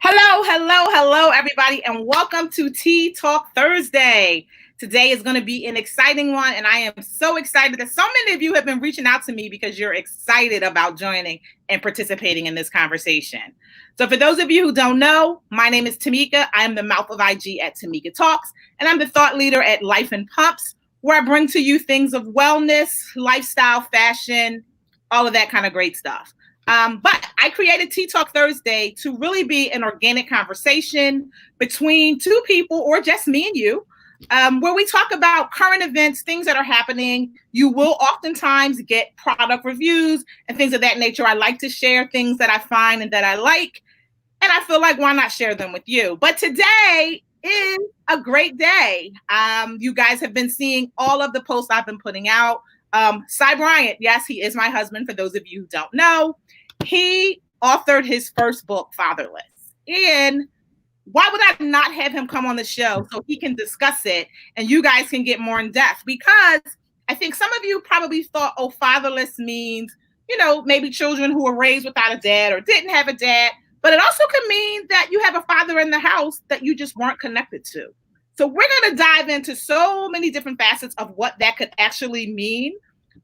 Hello, everybody, and welcome to Tea Talk Thursday. Today is going to be an exciting one, and I am so excited that so many of you have been reaching out to me because you're excited about joining and participating in this conversation. So, for those of you who don't know, my name is Tamika. I am the mouth of IG at Tamika Talks, and I'm the thought leader at Life and Pumps, where I bring to you things of wellness, lifestyle, fashion, all of that kind of great stuff. But I created Tea Talk Thursday to really be an organic conversation between two people or just me and you, where we talk about current events, things that are happening. You will oftentimes get product reviews and things of that nature. I like to share things that I find and that I like, and I feel like why not share them with you? But today is a great day. You guys have been seeing all of the posts I've been putting out. Sy Bryant, yes, he is my husband, for those of you who don't know. He authored his first book, Fatherless. And why would I not have him come on the show so he can discuss it and you guys can get more in depth? Because I think some of you probably thought, oh, fatherless means, maybe children who were raised without a dad or didn't have a dad. But it also could mean that you have a father in the house that you just weren't connected to. So we're going to dive into so many different facets of what that could actually mean,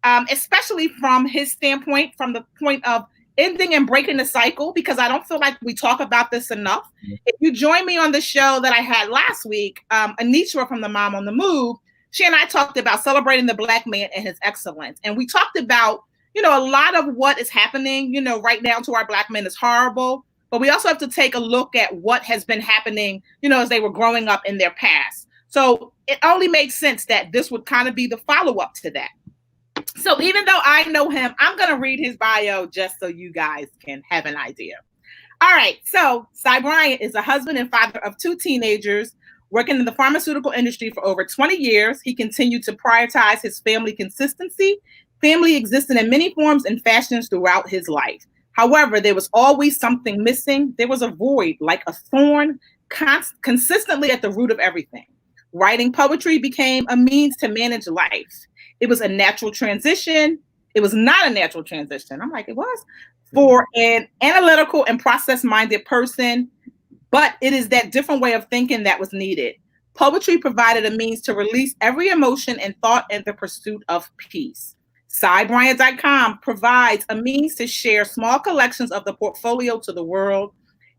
especially from his standpoint, from the point of ending and breaking the cycle, because I don't feel like we talk about this enough. If you join me on the show that I had last week, Anitra from the Mom on the Move, she and I talked about celebrating the Black man and his excellence. And we talked about, a lot of what is happening, right now to our Black men is horrible. But we also have to take a look at what has been happening, as they were growing up in their past. So it only makes sense that this would kind of be the follow-up to that. So even though I know him, I'm going to read his bio just so you guys can have an idea. All right. So Sy Bryant is a husband and father of two teenagers, working in the pharmaceutical industry for over 20 years. He continued to prioritize his family consistency. Family existed in many forms and fashions throughout his life. However, there was always something missing. There was a void, like a thorn, consistently at the root of everything. Writing poetry became a means to manage life. It was a natural transition. It was not a natural transition. I'm like, it was for an analytical and process-minded person, but it is that different way of thinking that was needed. Poetry provided a means to release every emotion and thought in the pursuit of peace. SyBryant.com provides a means to share small collections of the portfolio to the world.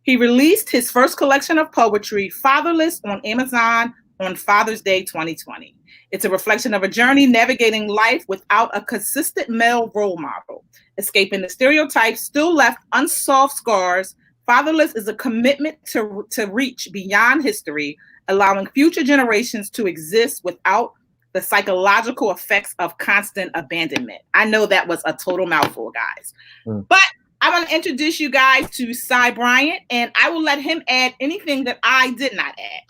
He released his first collection of poetry, Fatherless, on Amazon on Father's Day 2020. It's a reflection of a journey navigating life without a consistent male role model, escaping the stereotypes, still left unsolved scars. Fatherless is a commitment to reach beyond history, allowing future generations to exist without the psychological effects of constant abandonment. I know that was a total mouthful, guys. But I want to introduce you guys to Sy Bryant, and I will let him add anything that I did not add.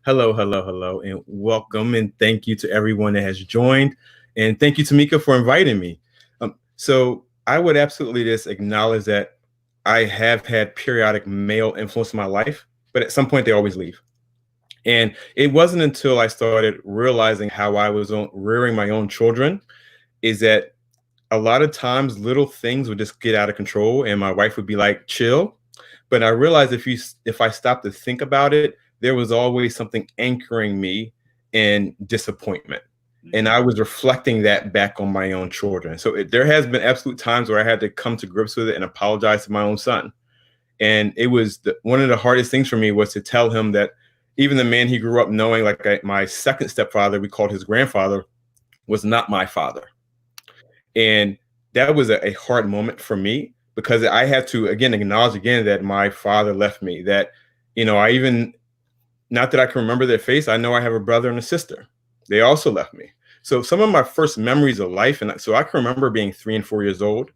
Hello, and welcome, and thank you to everyone that has joined, and thank you, Tamika, for inviting me. So I would absolutely just acknowledge that I have had periodic male influence in my life, but at some point they always leave. And it wasn't until I started realizing how I was rearing my own children, is that a lot of times little things would just get out of control, and my wife would be like, chill. But I realized if I stopped to think about it, there was always something anchoring me in disappointment. And I was reflecting that back on my own children. So there has been absolute times where I had to come to grips with it and apologize to my own son. And it was one of the hardest things for me was to tell him that even the man he grew up knowing, like my second stepfather, we called his grandfather, was not my father. And that was a hard moment for me, because I had to, again, acknowledge again that my father left me, that, not that I can remember their face. I know I have a brother and a sister. They also left me. So some of my first memories of life, and so I can remember being 3 and 4 years old.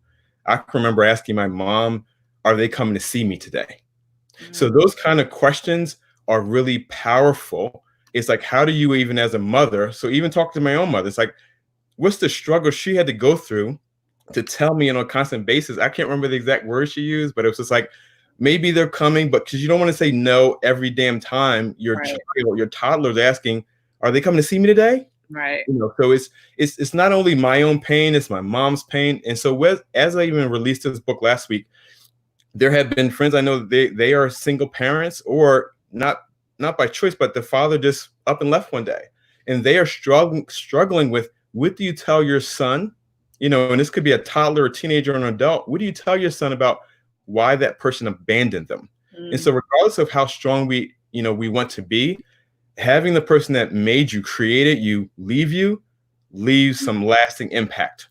I can remember asking my mom, are they coming to see me today? Mm-hmm. So those kind of questions are really powerful. It's like, how do you even as a mother, so even talk to my own mother, it's like, what's the struggle she had to go through to tell me on a constant basis? I can't remember the exact words she used, but it was just like, maybe they're coming, but because you don't want to say no every damn time your child or your toddler's asking, are they coming to see me today? Right. So it's not only my own pain, it's my mom's pain. And so as I even released this book last week, there have been friends I know they are single parents, or not by choice, but the father just up and left one day, and they are struggling with what do you tell your son, and this could be a toddler, a teenager, or an adult. What do you tell your son about why that person abandoned them? And so regardless of how strong we want to be, having the person that made you, created you, leaves some lasting impact.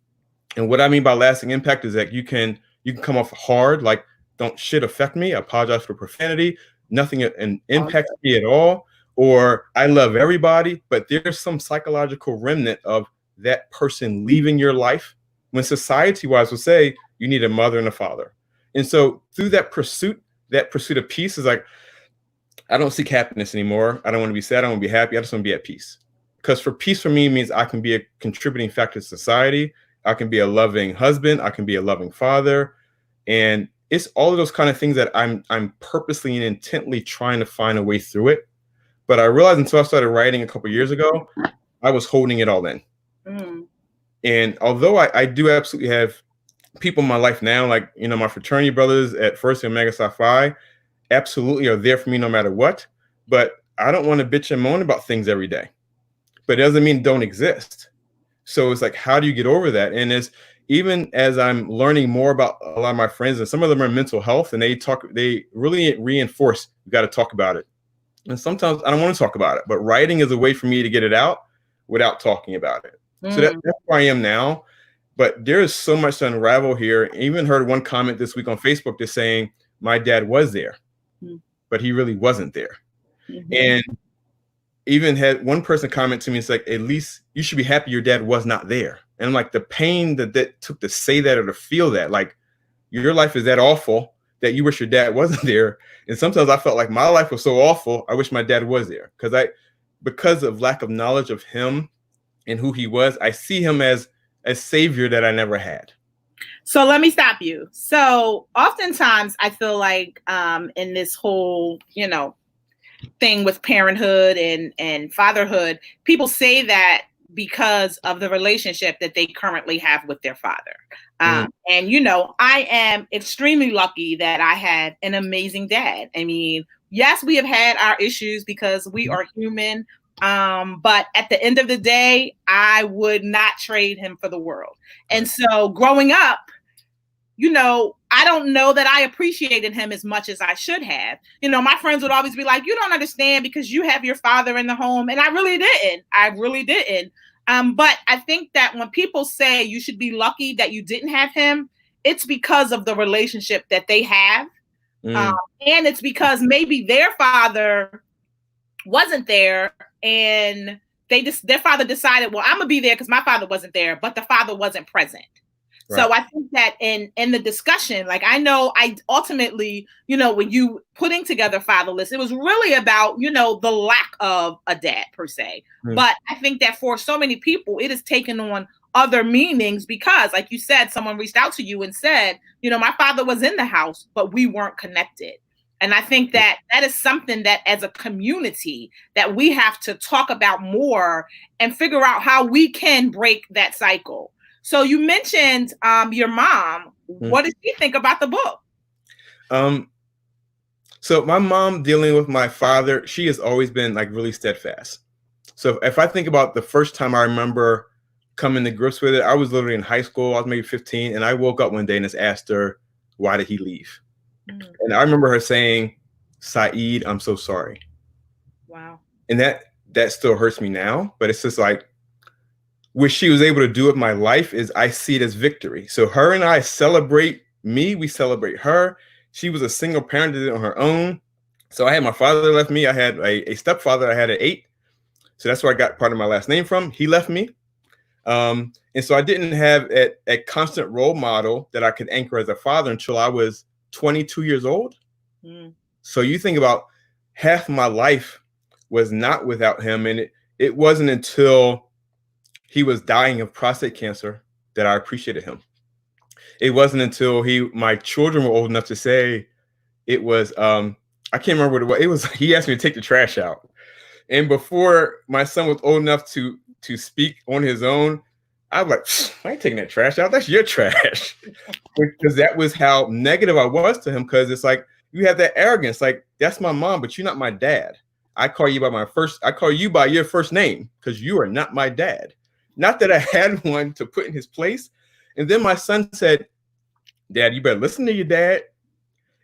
And what I mean by lasting impact is that you can come off hard, like, don't shit affect me, I apologize for profanity, nothing impacts me at all, or I love everybody, but there's some psychological remnant of that person leaving your life when society-wise will say you need a mother and a father. And so through that pursuit of peace is like, I don't seek happiness anymore. I don't want to be sad. I don't want to be happy. I just want to be at peace. Because peace for me means I can be a contributing factor to society. I can be a loving husband. I can be a loving father. And it's all of those kind of things that I'm purposely and intently trying to find a way through it. But I realized until I started writing a couple of years ago, I was holding it all in. And although I do absolutely have people in my life now, like, my fraternity brothers at First and Omega Psi Phi, absolutely are there for me no matter what. But I don't want to bitch and moan about things every day. But it doesn't mean don't exist. So it's like, how do you get over that? And even as I'm learning more about a lot of my friends, and some of them are mental health, and they really reinforce, you got to talk about it. And sometimes I don't want to talk about it, but writing is a way for me to get it out without talking about it. So that's where I am now. But there is so much to unravel here. I even heard one comment this week on Facebook just saying, my dad was there, but he really wasn't there. And even had one person comment to me, it's like, at least you should be happy your dad was not there. And I'm like, the pain that took to say that or to feel that, like, your life is that awful that you wish your dad wasn't there. And sometimes I felt like my life was so awful, I wish my dad was there. Because of lack of knowledge of him and who he was, I see him as a savior that I never had. So let me stop you. So oftentimes I feel like in this whole, thing with parenthood and fatherhood, people say that because of the relationship that they currently have with their father. And, I am extremely lucky that I had an amazing dad. I mean, yes, we have had our issues because we are human. But at the end of the day, I would not trade him for the world. And so growing up, I don't know that I appreciated him as much as I should have. My friends would always be like, you don't understand because you have your father in the home. And I really didn't. But I think that when people say you should be lucky that you didn't have him, it's because of the relationship that they have. And it's because maybe their father wasn't there and their father decided, well, I'm gonna be there because my father wasn't there, but the father wasn't present. Right. So I think that in the discussion, like, I know I ultimately, when you putting together Fatherless, it was really about, the lack of a dad per se. But I think that for so many people, it has taken on other meanings because, like you said, someone reached out to you and said, my father was in the house, but we weren't connected. And I think that is something that as a community that we have to talk about more and figure out how we can break that cycle. So you mentioned your mom. What did she think about the book? So my mom, dealing with my father, she has always been like really steadfast. So if I think about the first time I remember coming to grips with it, I was literally in high school. I was maybe 15, and I woke up one day and just asked her, why did he leave? And I remember her saying, Saeed, I'm so sorry. Wow. And that still hurts me now, but it's just like, what she was able to do with my life is I see it as victory. So her and I celebrate me. We celebrate her. She was a single parent, did it on her own. So I had my father left me. I had a stepfather I had at 8. So that's where I got part of my last name from. He left me. And so I didn't have a constant role model that I could anchor as a father until I was 22 years old. So you think about half of my life was not without him. And it wasn't until he was dying of prostate cancer that I appreciated him. It wasn't until my children were old enough to say it was, I can't remember what it was. It was, he asked me to take the trash out. And before my son was old enough to speak on his own, I was like, I ain't taking that trash out. That's your trash. Because that was how negative I was to him. Because it's like, you have that arrogance. Like, that's my mom, but you're not my dad. I call you by your first name because you are not my dad. Not that I had one to put in his place. And then my son said, Dad, you better listen to your dad.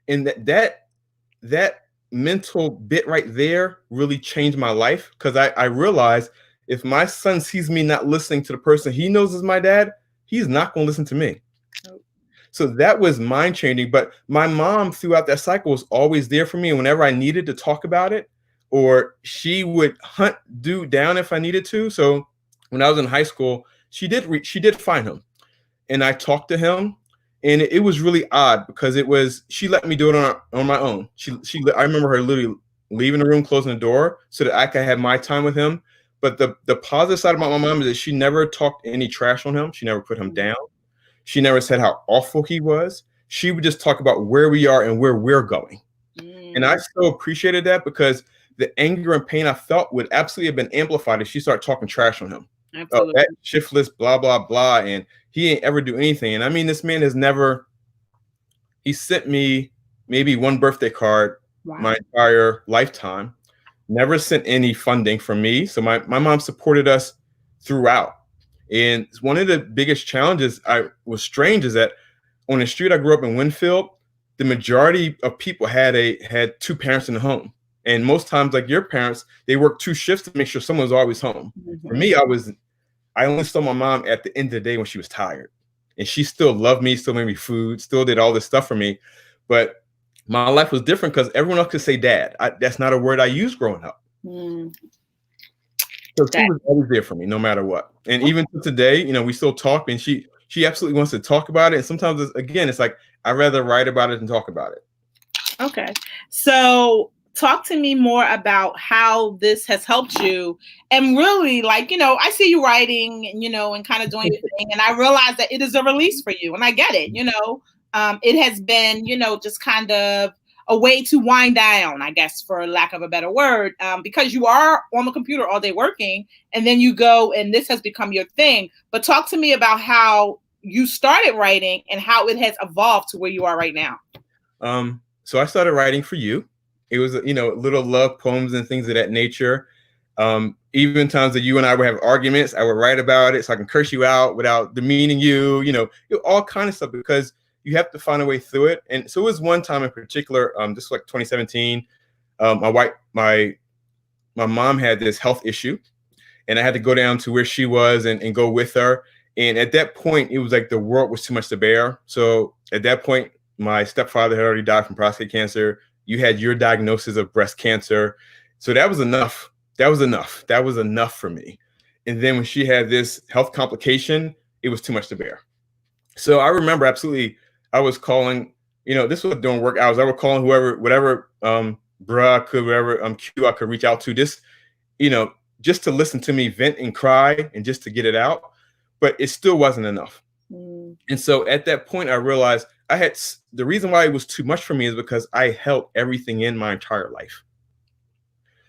And that mental bit right there really changed my life, because I realized if my son sees me not listening to the person he knows is my dad, he's not going to listen to me. So that was mind changing. But my mom throughout that cycle was always there for me. And whenever I needed to talk about it, or she would hunt dude down if I needed to. So when I was in high school, she did find him, and I talked to him, and it was really odd because she let me do it on my own. I remember her literally leaving the room, closing the door so that I could have my time with him. But the positive side about my mom is that she never talked any trash on him. She never put him down. She never said how awful he was. She would just talk about where we are and where we're going. And I so appreciated that, because the anger and pain I felt would absolutely have been amplified if she started talking trash on him. Absolutely. That shiftless, blah, blah, blah. And he ain't ever do anything. And I mean, this man he sent me maybe one birthday card my entire lifetime, never sent any funding from me. So my mom supported us throughout. And one of the biggest challenges was strange is that on the street I grew up in Winfield, the majority of people had two parents in the home. And most times, like your parents, they worked 2 shifts to make sure someone was always home. For me, I only saw my mom at the end of the day when she was tired. And she still loved me, still made me food, still did all this stuff for me. But my life was different because everyone else could say dad. That's not a word I used growing up. So she was always there for me, no matter what. And even to today, we still talk, and she absolutely wants to talk about it. And sometimes, it's like, I'd rather write about it than talk about it. Okay. So talk to me more about how this has helped you. And really, I see you writing and, and kind of doing your thing. And I realize that it is a release for you. And I get it, it has been, just kind of a way to wind down, I guess, for lack of a better word, because you are on the computer all day working, and then you go and this has become your thing. But talk to me about how you started writing and how it has evolved to where you are right now. So I started writing for you. It was, little love poems and things of that nature. Even times that you and I would have arguments, I would write about it so I can curse you out without demeaning you, all kind of stuff, because you have to find a way through it. And so it was one time in particular, just like 2017, my mom had this health issue, and I had to go down to where she was and go with her. And at that point, it was like the world was too much to bear. So at that point, my stepfather had already died from prostate cancer. You had your diagnosis of breast cancer. So that was enough. That was enough for me. And then when she had this health complication, it was too much to bear. So I remember absolutely, I was calling, this was during work hours. I was calling whatever bruh could, whatever Q I could reach out to, just to listen to me vent and cry and just to get it out. But it still wasn't enough. And so at that point, I realized the reason why it was too much for me is because I held everything in my entire life.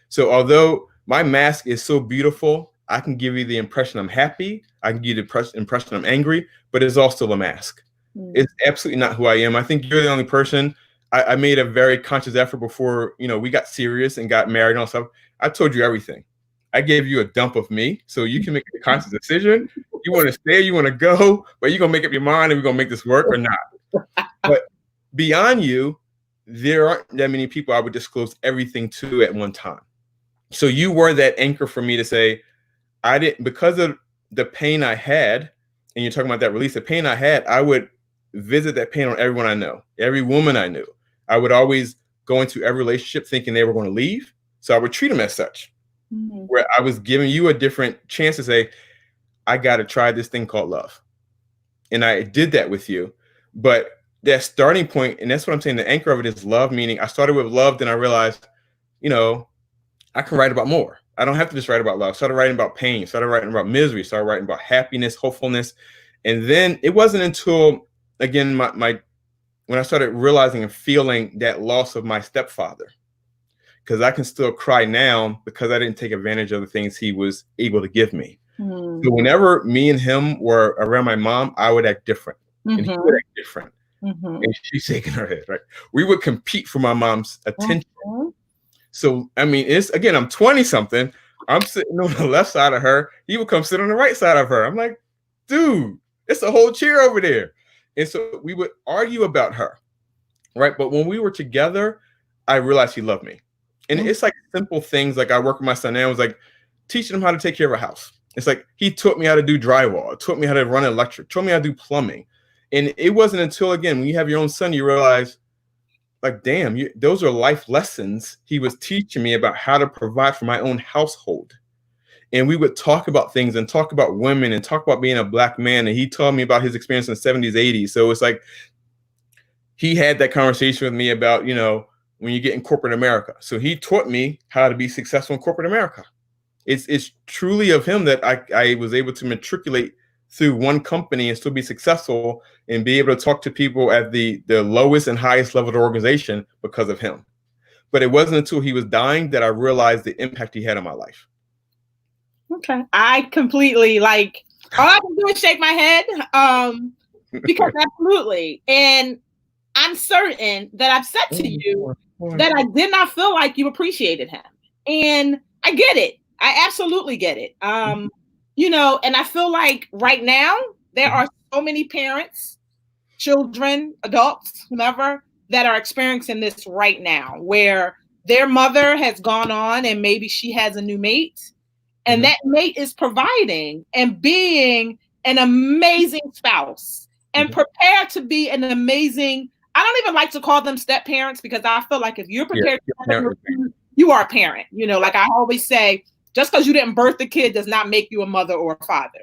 So although my mask is so beautiful, I can give you the impression I'm happy. I can give you the impression I'm angry, but it's all still a mask. It's absolutely not who I am. I think you're the only person. I made a very conscious effort before, we got serious and got married and all stuff. I told you everything. I gave you a dump of me so you can make a conscious decision. You want to stay, you want to go, but you're going to make up your mind and we're going to make this work or not. But beyond you, there aren't that many people I would disclose everything to at one time. So you were that anchor for me to say, because of the pain I had, and you're talking about that release, the pain I had, I would visit that pain on everyone I know, every woman I knew. I would always go into every relationship thinking they were going to leave. So I would treat them as such, where I was giving you a different chance to say, I got to try this thing called love. And I did that with you. But that starting point, and that's what I'm saying, the anchor of it is love, meaning I started with love, then I realized, I can write about more. I don't have to just write about love. Started writing about pain, started writing about misery, started writing about happiness, hopefulness. And then it wasn't until, again, when I started realizing and feeling that loss of my stepfather, because I can still cry now because I didn't take advantage of the things he was able to give me. So whenever me and him were around my mom, I would act different, and he would act different. And she's shaking her head, right? We would compete for my mom's attention. So, I mean, it's, again, I'm 20 something. I'm sitting on the left side of her. He would come sit on the right side of her. I'm like, dude, it's a whole chair over there. And so we would argue about her, right? But when we were together, I realized he loved me. And it's like simple things. Like, I work with my son now. I was like teaching him how to take care of a house. It's like he taught me how to do drywall, taught me how to run electric, taught me how to do plumbing. And it wasn't until, again, when you have your own son, you realize, like, damn, those are life lessons he was teaching me about how to provide for my own household. And we would talk about things and talk about women and talk about being a Black man. And he told me about his experience in the 70s, 80s. So it's like he had that conversation with me about, you know, when you get in corporate America. So he taught me how to be successful in corporate America. It's truly of him that I was able to matriculate through one company and still be successful and be able to talk to people at the lowest and highest level of the organization because of him. But it wasn't until he was dying that I realized the impact he had on my life. Okay. I completely, like, all I can do is shake my head, because absolutely. And I'm certain that I've said to you that I did not feel like you appreciated him. And I get it. I absolutely get it. You know, and I feel like right now there are so many parents, children, adults, whomever, that are experiencing this right now, where their mother has gone on and maybe she has a new mate, and that mate is providing and being an amazing spouse and prepared to be an amazing, I don't even like to call them step parents, because I feel like if you're prepared you are a parent. You know, like I always say, just because you didn't birth the kid does not make you a mother or a father.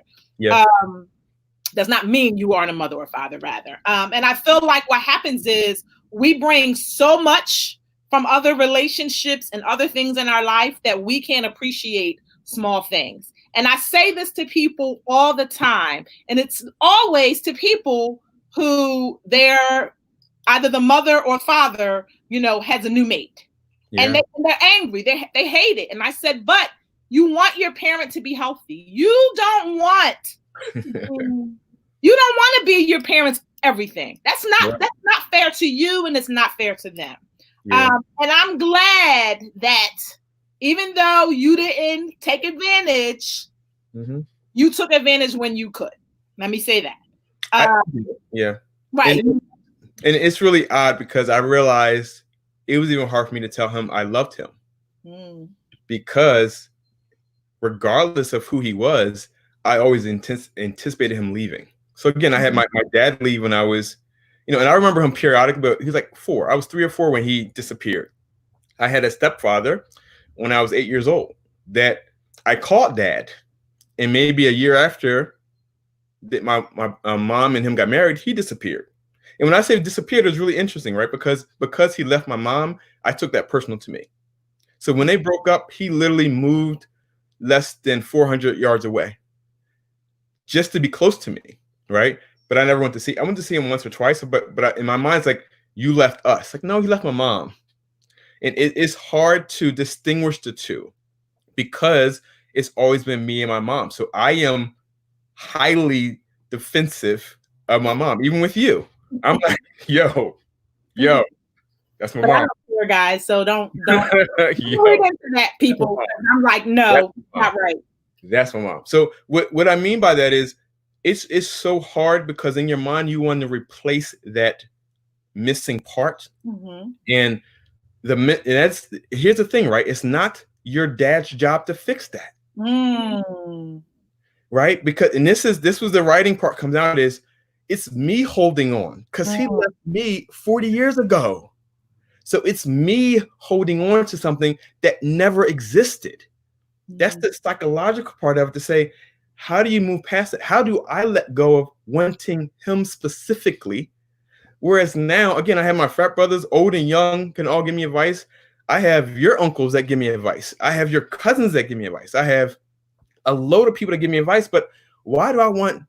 Does not mean you aren't a mother or father, rather. And I feel like what happens is we bring so much from other relationships and other things in our life that we can't appreciate small things. And I say this to people all the time, and it's always to people who they're either the mother or father, you know, has a new mate, and they're angry, they hate it. And I said, but you want your parent to be healthy. You don't want to be your parents' everything. That's not fair to you, and it's not fair to them. And I'm glad that even though you didn't take advantage, you took advantage when you could. Let me say that. Right. And it's really odd because I realized it was even hard for me to tell him I loved him, because regardless of who he was, I always anticipated him leaving. So again, I had my dad leave when I was, you know, and I remember him periodically, but he was like 4. I was 3 or 4 when he disappeared. I had a stepfather when I was 8 years old that I called dad. And maybe a year after that my mom and him got married, he disappeared. And when I say disappeared, it was really interesting, right? Because he left my mom, I took that personal to me. So when they broke up, he literally moved less than 400 yards away just to be close to me, right? But I never went to see. I went to see him once or twice, but in my mind, it's like, you left us. Like, no, he left my mom. And it's hard to distinguish the two because it's always been me and my mom. So I am highly defensive of my mom, even with you. I'm like, yo, that's my mom. Here, guys, so don't read into that, people. I'm like, no, not right. That's my mom. So what I mean by that is it's so hard because in your mind you want to replace that missing part. And here's the thing, right? It's not your dad's job to fix that. Right? Because this was the writing part comes out is it's me holding on because he left me 40 years ago. So it's me holding on to something that never existed. That's the psychological part of it, to say, how do you move past it? How do I let go of wanting him specifically? Whereas now, again, I have my frat brothers, old and young, can all give me advice. I have your uncles that give me advice. I have your cousins that give me advice. I have a load of people that give me advice. But why do I want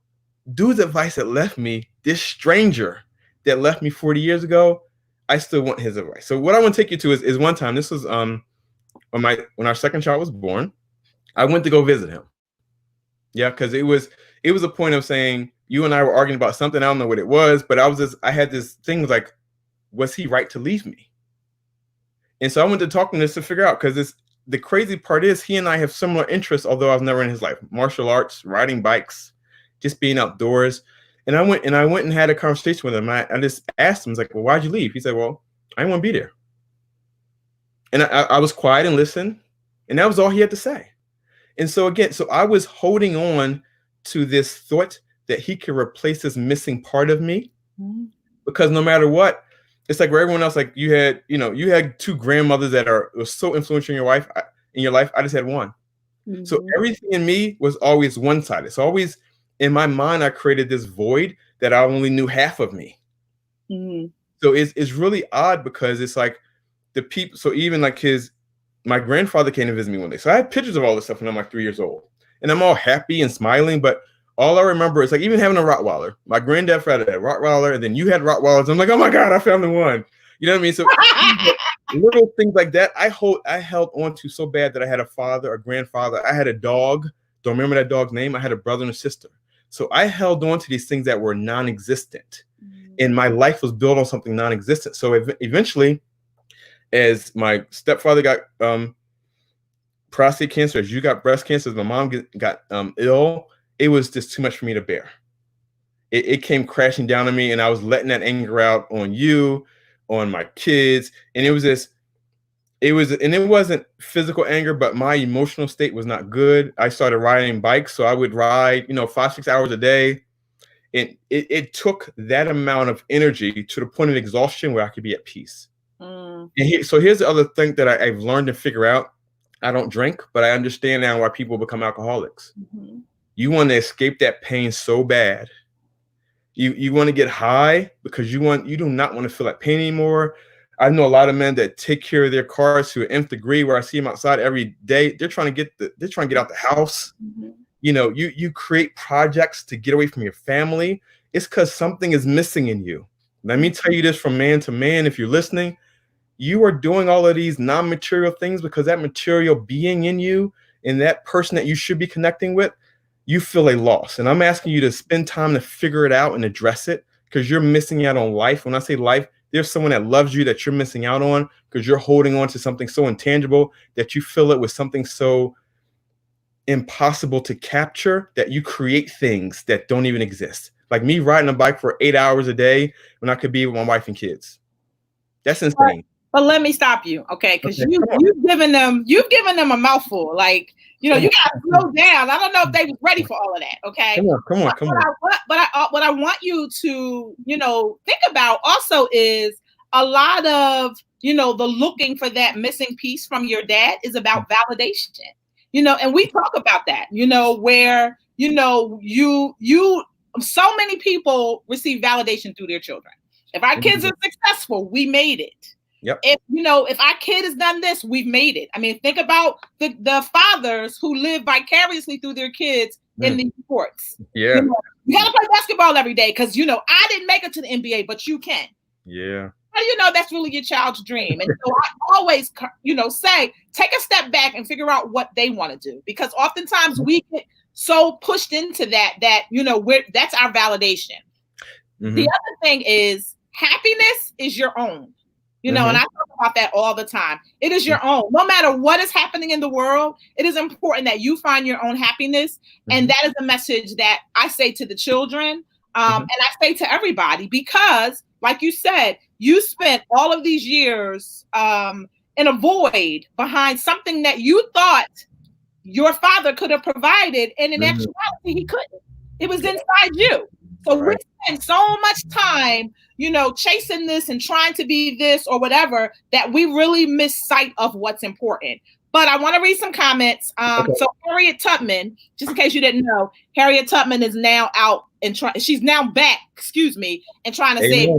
dude's advice that left me, this stranger that left me 40 years ago? I still want his advice. So what I want to take you to is one time, this was when our second child was born, I went to go visit him. Yeah, because it was a point of saying you and I were arguing about something. I don't know what it was, but I had this thing like, was he right to leave me? And so I went to talk to him just to figure out, because the crazy part is he and I have similar interests, although I was never in his life. Martial arts, riding bikes, just being outdoors. And I went and had a conversation with him. I just asked him, I was like, well, why'd you leave? He said, well, I didn't want to be there. And I was quiet and listened, and that was all he had to say. And so again, I was holding on to this thought that he could replace this missing part of me, because no matter what, it's like where everyone else, like you had two grandmothers that were so influential in your life. I just had one. Mm-hmm. So everything in me was always one-sided. So always in my mind, I created this void that I only knew half of me. Mm-hmm. So it's really odd, because it's like the people. So even like my grandfather came to visit me one day. So I had pictures of all this stuff when I'm like 3 years old, and I'm all happy and smiling. But all I remember is like even having a Rottweiler. My granddad had a Rottweiler, and then you had Rottweilers. I'm like, oh my God, I found the one. You know what I mean? So little things like that, I held on to so bad that I had a father, a grandfather. I had a dog. Don't remember that dog's name. I had a brother and a sister. So I held on to these things that were non-existent, and my life was built on something non-existent. So eventually, as my stepfather got prostate cancer, as you got breast cancer, as my mom got ill, it was just too much for me to bear. It came crashing down on me, and I was letting that anger out on you, on my kids. And it wasn't physical anger, but my emotional state was not good. I started riding bikes. So I would ride, 5-6 hours a day. And it took that amount of energy to the point of exhaustion where I could be at peace. And so here's the other thing that I've learned to figure out. I don't drink, but I understand now why people become alcoholics. Mm-hmm. You want to escape that pain so bad. You want to get high because you do not want to feel that pain anymore. I know a lot of men that take care of their cars to an nth degree, where I see them outside every day. They're trying to get out the house. Mm-hmm. You create projects to get away from your family. It's because something is missing in you. Let me tell you this from man to man, if you're listening. You are doing all of these non-material things because that material being in you and that person that you should be connecting with, you feel a loss. And I'm asking you to spend time to figure it out and address it, because you're missing out on life. When I say life, there's someone that loves you that you're missing out on because you're holding on to something so intangible that you fill it with something so impossible to capture that you create things that don't even exist. Like me riding a bike for 8 hours a day when I could be with my wife and kids. That's insane. But let me stop you, okay? Because you've given them a mouthful. Like, you gotta slow down. I don't know if they was ready for all of that, okay? Come on. What I want you to, think about also is a lot of, the looking for that missing piece from your dad is about validation. And we talk about that, where, so many people receive validation through their children. If our kids are successful, we made it. Yep. If our kid has done this, we've made it. I mean, think about the fathers who live vicariously through their kids in these sports. Yeah. You gotta play basketball every day because I didn't make it to the NBA, but you can. Yeah. That's really your child's dream. And so I always, say, take a step back and figure out what they want to do, because oftentimes we get so pushed into that that's our validation. Mm-hmm. The other thing is happiness is your own. And I talk about that all the time. It is your own. No matter what is happening in the world, it is important that you find your own happiness. Mm-hmm. And that is a message that I say to the children, and I say to everybody, because like you said, you spent all of these years in a void behind something that you thought your father could have provided. And in actuality, he couldn't. It was inside you. So we spend so much time, chasing this and trying to be this or whatever, that we really miss sight of what's important. But I want to read some comments. So Harriet Tubman, just in case you didn't know, Harriet Tubman is now out and she's now back, and trying to save.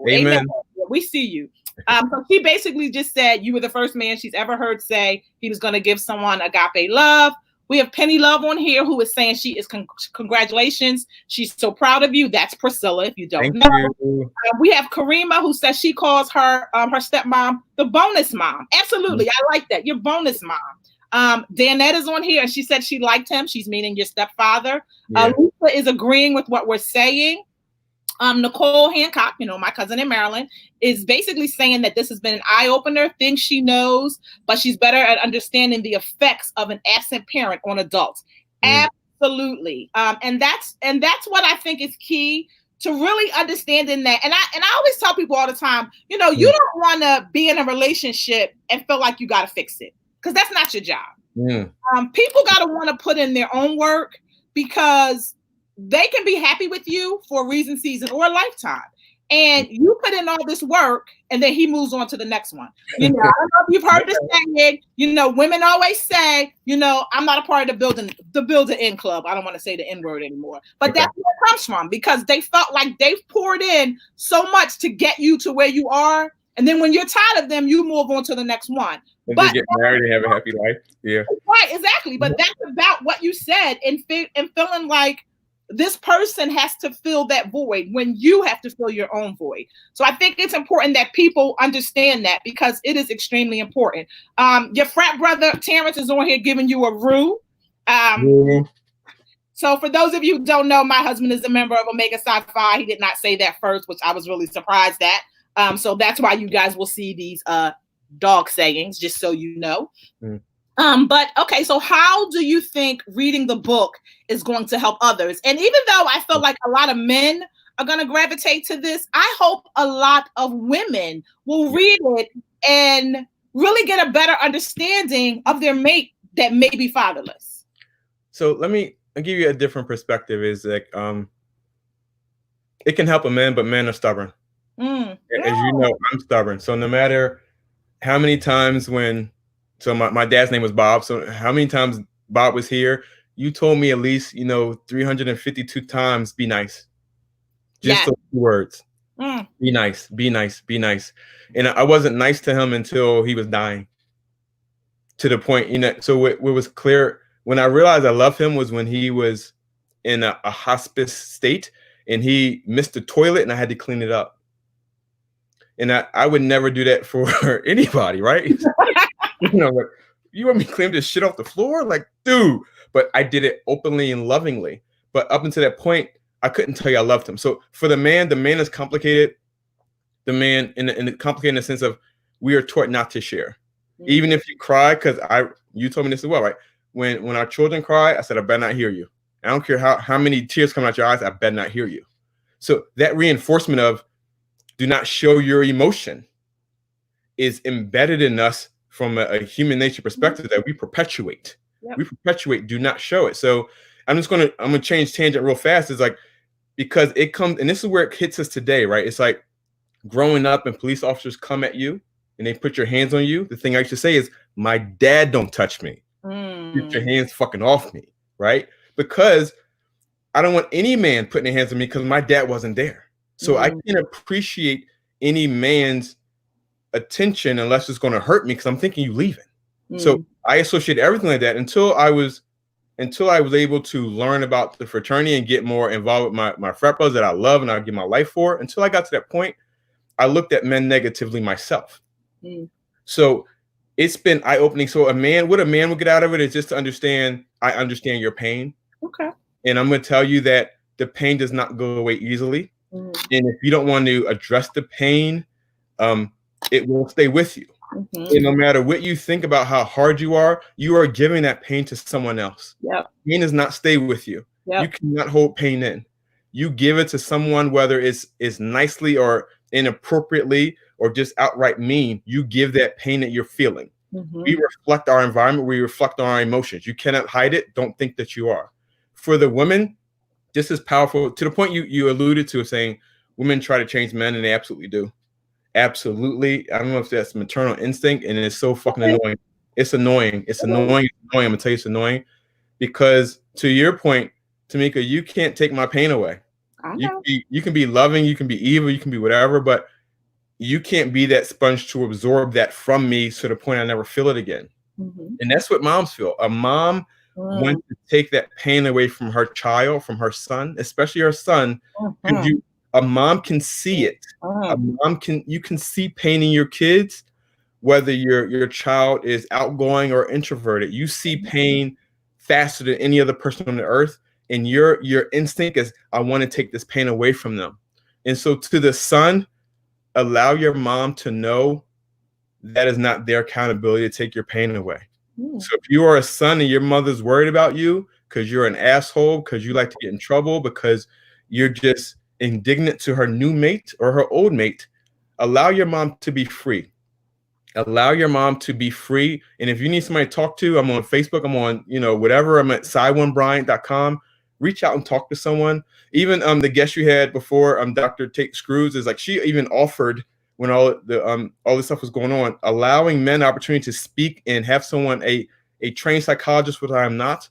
Amen. We see you. So she basically just said you were the first man she's ever heard say he was going to give someone agape love. We have Penny Love on here who is saying she is congratulations. She's so proud of you. That's Priscilla, if you don't know. We have Karima who says she calls her stepmom the bonus mom. Absolutely. I like that. Your bonus mom. Danette is on here, and she said she liked him. She's meaning your stepfather. Yeah. Lisa is agreeing with what we're saying. Nicole Hancock, my cousin in Maryland, is basically saying that this has been an eye-opener, things she knows, but she's better at understanding the effects of an absent parent on adults. Absolutely. And that's what I think is key to really understanding that. And I always tell people all the time, you don't want to be in a relationship and feel like you got to fix it, because that's not your job. People got to want to put in their own work, because they can be happy with you for a reason, season, or a lifetime. And you put in all this work, and then he moves on to the next one. I don't know if you've heard this saying, women always say, I'm not a part of the build-a-in club. I don't want to say the N word anymore, but that's where it comes from, because they felt like they've poured in so much to get you to where you are. And then when you're tired of them, you move on to the next one. And they get married and have a happy life. Yeah. Right, exactly. But that's about what you said, and feeling like this person has to fill that void when you have to fill your own void. So I think it's important that people understand that, because it is extremely important. Your frat brother Terrence is on here giving you a rue. So for those of you who don't know, my husband is a member of Omega Psi Phi. He did not say that first, which I was really surprised at. So that's why you guys will see these dog sayings, just so you know. But okay, so how do you think reading the book is going to help others? And even though I feel like a lot of men are going to gravitate to this, I hope a lot of women will read it and really get a better understanding of their mate that may be fatherless. So I'll give you a different perspective. Is like it can help a man, but men are stubborn. As you know, I'm stubborn. So no matter how many times my dad's name was Bob. So how many times Bob was here, you told me at least, 352 times, be nice. Just those 2 words. Be nice, be nice, be nice. And I wasn't nice to him until he was dying. To the point, so it was clear when I realized I loved him was when he was in a hospice state and he missed the toilet and I had to clean it up. And I would never do that for anybody, right? Like, you want me to clean this shit off the floor? Like, dude. But I did it openly and lovingly. But up until that point, I couldn't tell you I loved him. So for the man is complicated. The man in complicated in the sense of we are taught not to share. Even if you cry, because you told me this as well, right? When our children cry, I said, I better not hear you. I don't care how many tears come out your eyes, I better not hear you. So that reinforcement of do not show your emotion is embedded in us from a human nature perspective that we perpetuate. We perpetuate, do not show it. So I'm gonna change tangent real fast. It's like, because it comes, and this is where it hits us today, right? It's like growing up and police officers come at you and they put your hands on you. The thing I used to say is, my dad don't touch me. Get your hands fucking off me, right? Because I don't want any man putting their hands on me because my dad wasn't there. So I can't appreciate any man's attention unless it's going to hurt me because I'm thinking you leaving. So I associate everything like that until I was able to learn about the fraternity and get more involved with my frat brothers that I love and I give my life for. Until I got to that point, I looked at men negatively myself. So it's been eye-opening. So what a man would get out of it is just to understand, I understand your pain. Okay. And I'm going to tell you that the pain does not go away easily. And if you don't want to address the pain, it will stay with you. And no matter what you think about how hard you are giving that pain to someone else. Pain does not stay with you. You cannot hold pain in. You give it to someone, whether it's nicely or inappropriately or just outright mean. You give that pain that you're feeling. We reflect our environment. We reflect our emotions. You cannot hide it. Don't think that you are. For the women, this is powerful to the point you alluded to, saying women try to change men, and they absolutely do. Absolutely. I don't know if that's maternal instinct, and it's so fucking annoying. It's annoying. It's annoying. I'm gonna tell you it's annoying because, to your point, Tamika, you can't take my pain away. You can be loving, you can be evil, you can be whatever, but you can't be that sponge to absorb that from me to the point I never feel it again. And that's what moms feel. A mom wants to take that pain away from her child, from her son, especially her son. A mom can see it. You can see pain in your kids whether your child is outgoing or introverted, you see pain faster than any other person on the earth. And your instinct is, I want to take this pain away from them. And so to the son, allow your mom to know that is not their accountability to take your pain away. So if you are a son and your mother's worried about you because you're an asshole, because you like to get in trouble, because you're just indignant to her new mate or her old mate, allow your mom to be free. Allow your mom to be free. And if you need somebody to talk to, I'm on Facebook, I'm on, whatever. I'm at Sy1Bryant.com. Reach out and talk to someone. Even the guest you had before, Dr. Tate Screws, is like, she even offered, when all this stuff was going on, allowing men the opportunity to speak and have someone, a trained psychologist, which I am not,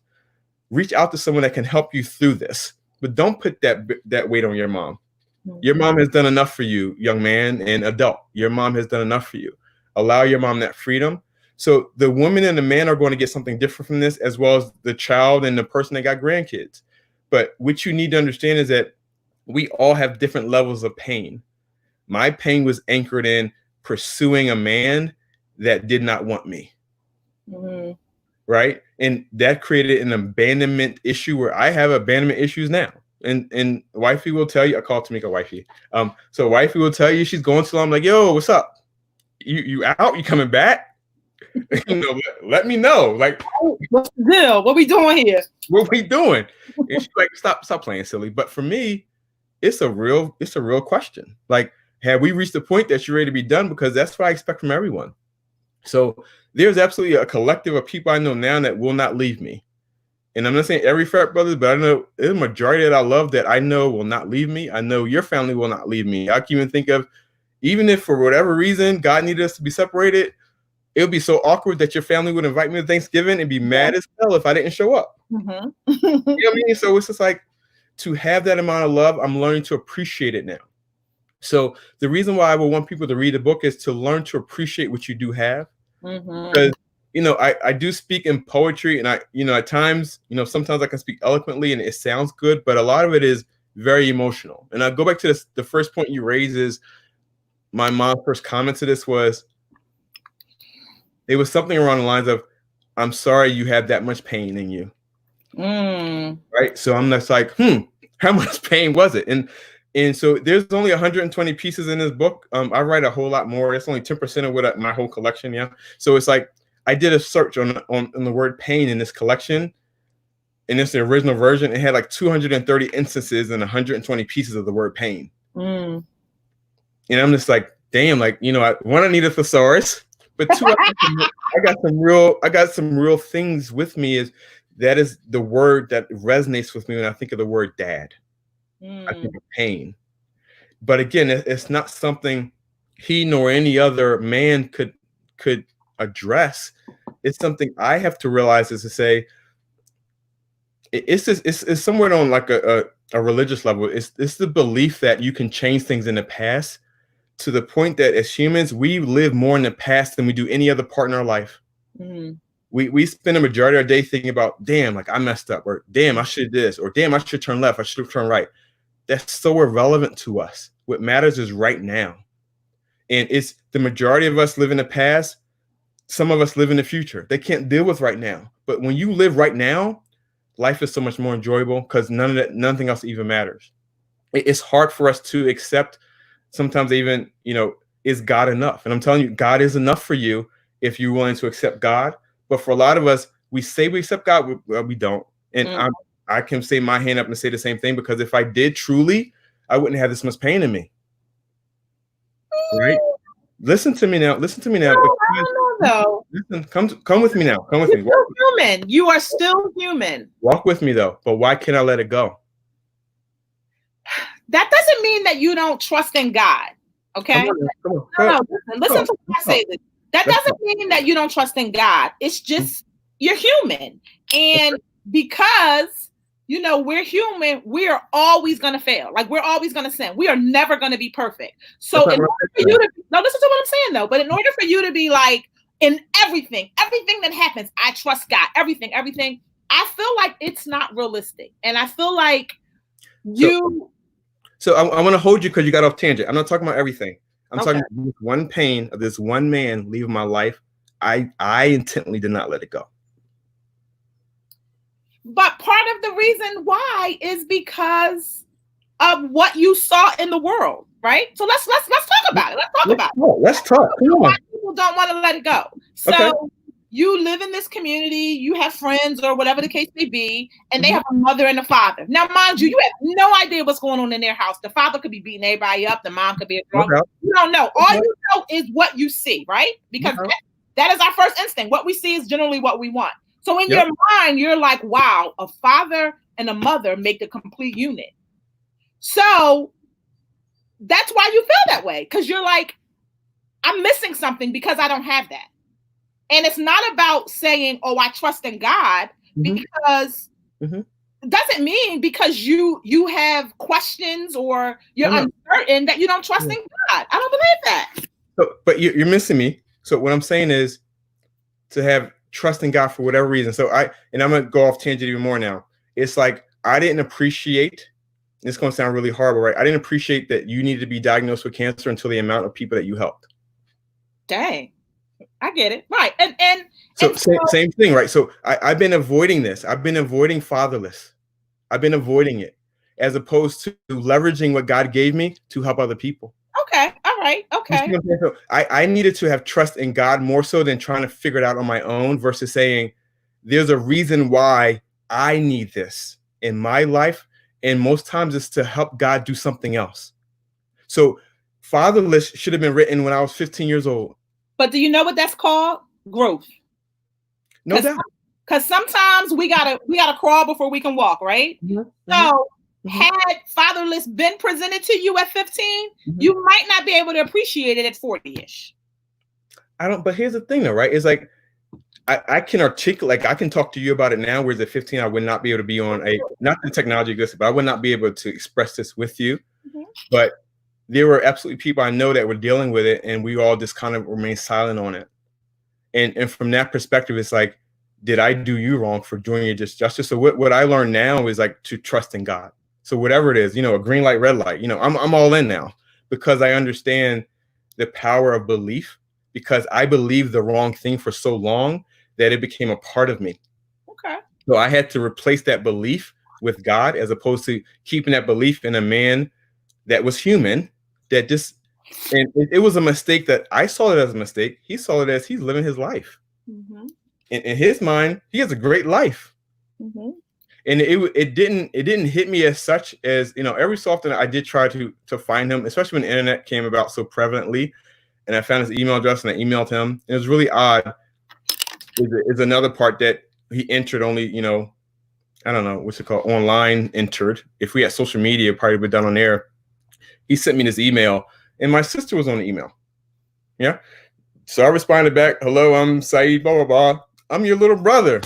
reach out to someone that can help you through this. But don't put that weight on your mom. Your mom has done enough for you, young man and adult. Your mom has done enough for you. Allow your mom that freedom. So the woman and the man are going to get something different from this, as well as the child and the person that got grandkids. But what you need to understand is that we all have different levels of pain. My pain was anchored in pursuing a man that did not want me. Right? And that created an abandonment issue where I have abandonment issues now. And wifey will tell you, I call Tamika wifey. So wifey will tell you, she's going to, I'm like, yo, what's up? You out? You coming back? Let me know. Like, what's the deal? What we doing here? What we doing? And she's like, stop playing silly. But for me, it's a real question. Like, have we reached the point that you're ready to be done? Because that's what I expect from everyone. So there's absolutely a collective of people I know now that will not leave me. And I'm not saying every frat brother, but I know the majority that I love that I know will not leave me. I know your family will not leave me. I can even think of, even if for whatever reason God needed us to be separated, it would be so awkward that your family would invite me to Thanksgiving and be mad as hell if I didn't show up. You know what I mean? So it's just like, to have that amount of love, I'm learning to appreciate it now. So the reason why I would want people to read the book is to learn to appreciate what you do have. Because, I do speak in poetry, and at times, sometimes I can speak eloquently and it sounds good, but a lot of it is very emotional. And I go back to the first point you raised is, my mom's first comment to this was, it was something around the lines of, I'm sorry you have that much pain in you. Right? So I'm just like, how much pain was it? And so there's only 120 pieces in this book. I write a whole lot more. That's only 10% of what my whole collection. Yeah. So it's like, I did a search on the word pain in this collection. And it's the original version. It had like 230 instances and 120 pieces of the word pain. And I'm just like, damn, like, one, I need a thesaurus, but two, I got some real things with me. That is the word that resonates with me when I think of the word dad. I think of pain. But again, it's not something he nor any other man could address. It's something I have to realize, is to say, it's somewhere on like a religious level. It's the belief that you can change things in the past, to the point that as humans, we live more in the past than we do any other part in our life. We spend a majority of our day thinking about, damn, like I messed up, or damn, I should do this, or damn, I should turn left, I should turn right. That's so irrelevant to us. What matters is right now. And it's the majority of us live in the past. Some of us live in the future. They can't deal with right now. But when you live right now, life is so much more enjoyable, because nothing else even matters. It's hard for us to accept. Sometimes even, is God enough? And I'm telling you, God is enough for you if you're willing to accept God. But for a lot of us, we say we accept God, we don't. And I can say my hand up and say the same thing, because if I did truly, I wouldn't have this much pain in me. Right? Listen to me now. Listen to me now. No, I don't know, though. Listen, come with me now. Come with me. You're still human. You are still human. Walk with me, though. But why can't I let it go? That doesn't mean that you don't trust in God. Okay? Come on. Listen to what I say. That doesn't mean that you don't trust in God. It's just you're human. And because, we're human, we are always going to fail. Like, we're always going to sin. We are never going to be perfect. So in order for you to, no, listen to what I'm saying, though. But in order for you to be like, in everything that happens, I trust God. Everything. I feel like it's not realistic. And I feel like So I want to hold you, because you got off tangent. I'm not talking about everything. I'm talking about this one pain of this one man leaving my life. I intently did not let it go. But part of the reason why is because of what you saw in the world, right? So let's talk about it. Let's talk. Why people don't want to let it go. So you live in this community, you have friends or whatever the case may be, and they have a mother and a father. Now, mind you, you have no idea what's going on in their house. The father could be beating everybody up. The mom could be a drunk. You don't know. All you know is what you see, right? Because that is our first instinct. What we see is generally what we want. So in your mind, you're like, wow, a father and a mother make the complete unit. So that's why you feel that way. Because you're like, I'm missing something because I don't have that. And it's not about saying, oh, I trust in God, because doesn't mean because you have questions or you're uncertain that you don't trust in God. I don't believe that. So, but you're missing me. So what I'm saying is to have trust in God for whatever reason. So I'm going to go off tangent even more now. It's like, I didn't appreciate, it's going to sound really horrible, right? I didn't appreciate that you needed to be diagnosed with cancer until the amount of people that you helped. Dang. I get it. Right. And same thing, right? So I've been avoiding this. I've been avoiding Fatherless. I've been avoiding it as opposed to leveraging what God gave me to help other people. Okay. All right. Okay. So I needed to have trust in God more so than trying to figure it out on my own versus saying there's a reason why I need this in my life. And most times it's to help God do something else. So Fatherless should have been written when I was 15 years old. But do you know what that's called? Growth. No doubt. Because sometimes we gotta crawl before we can walk, right? So had Fatherless been presented to you at 15, you might not be able to appreciate it at 40-ish. But here's the thing though, right? It's like I can articulate, like I can talk to you about it now, whereas at 15 I would not be able to be on not the technology exists, but I would not be able to express this with you. But there were absolutely people I know that were dealing with it, and we all just kind of remained silent on it. And from that perspective, it's like, did I do you wrong for doing it justice? So what I learned now is like to trust in God. So whatever it is, a green light, red light, I'm all in now because I understand the power of belief, because I believed the wrong thing for so long that it became a part of me. Okay. So I had to replace that belief with God as opposed to keeping that belief in a man that was human, that just, and it was a mistake that I saw it as a mistake. He saw it as he's living his life. In his mind, he has a great life. And it didn't hit me as such as, every so often I did try to find him, especially when the internet came about so prevalently. And I found his email address and I emailed him. It was really odd. Is another part that he entered only, I don't know, what's it called? Online entered. If we had social media, it probably would be done on air. He sent me this email and my sister was on the email. Yeah. So I responded back, hello, I'm Sy, blah, blah, blah. I'm your little brother.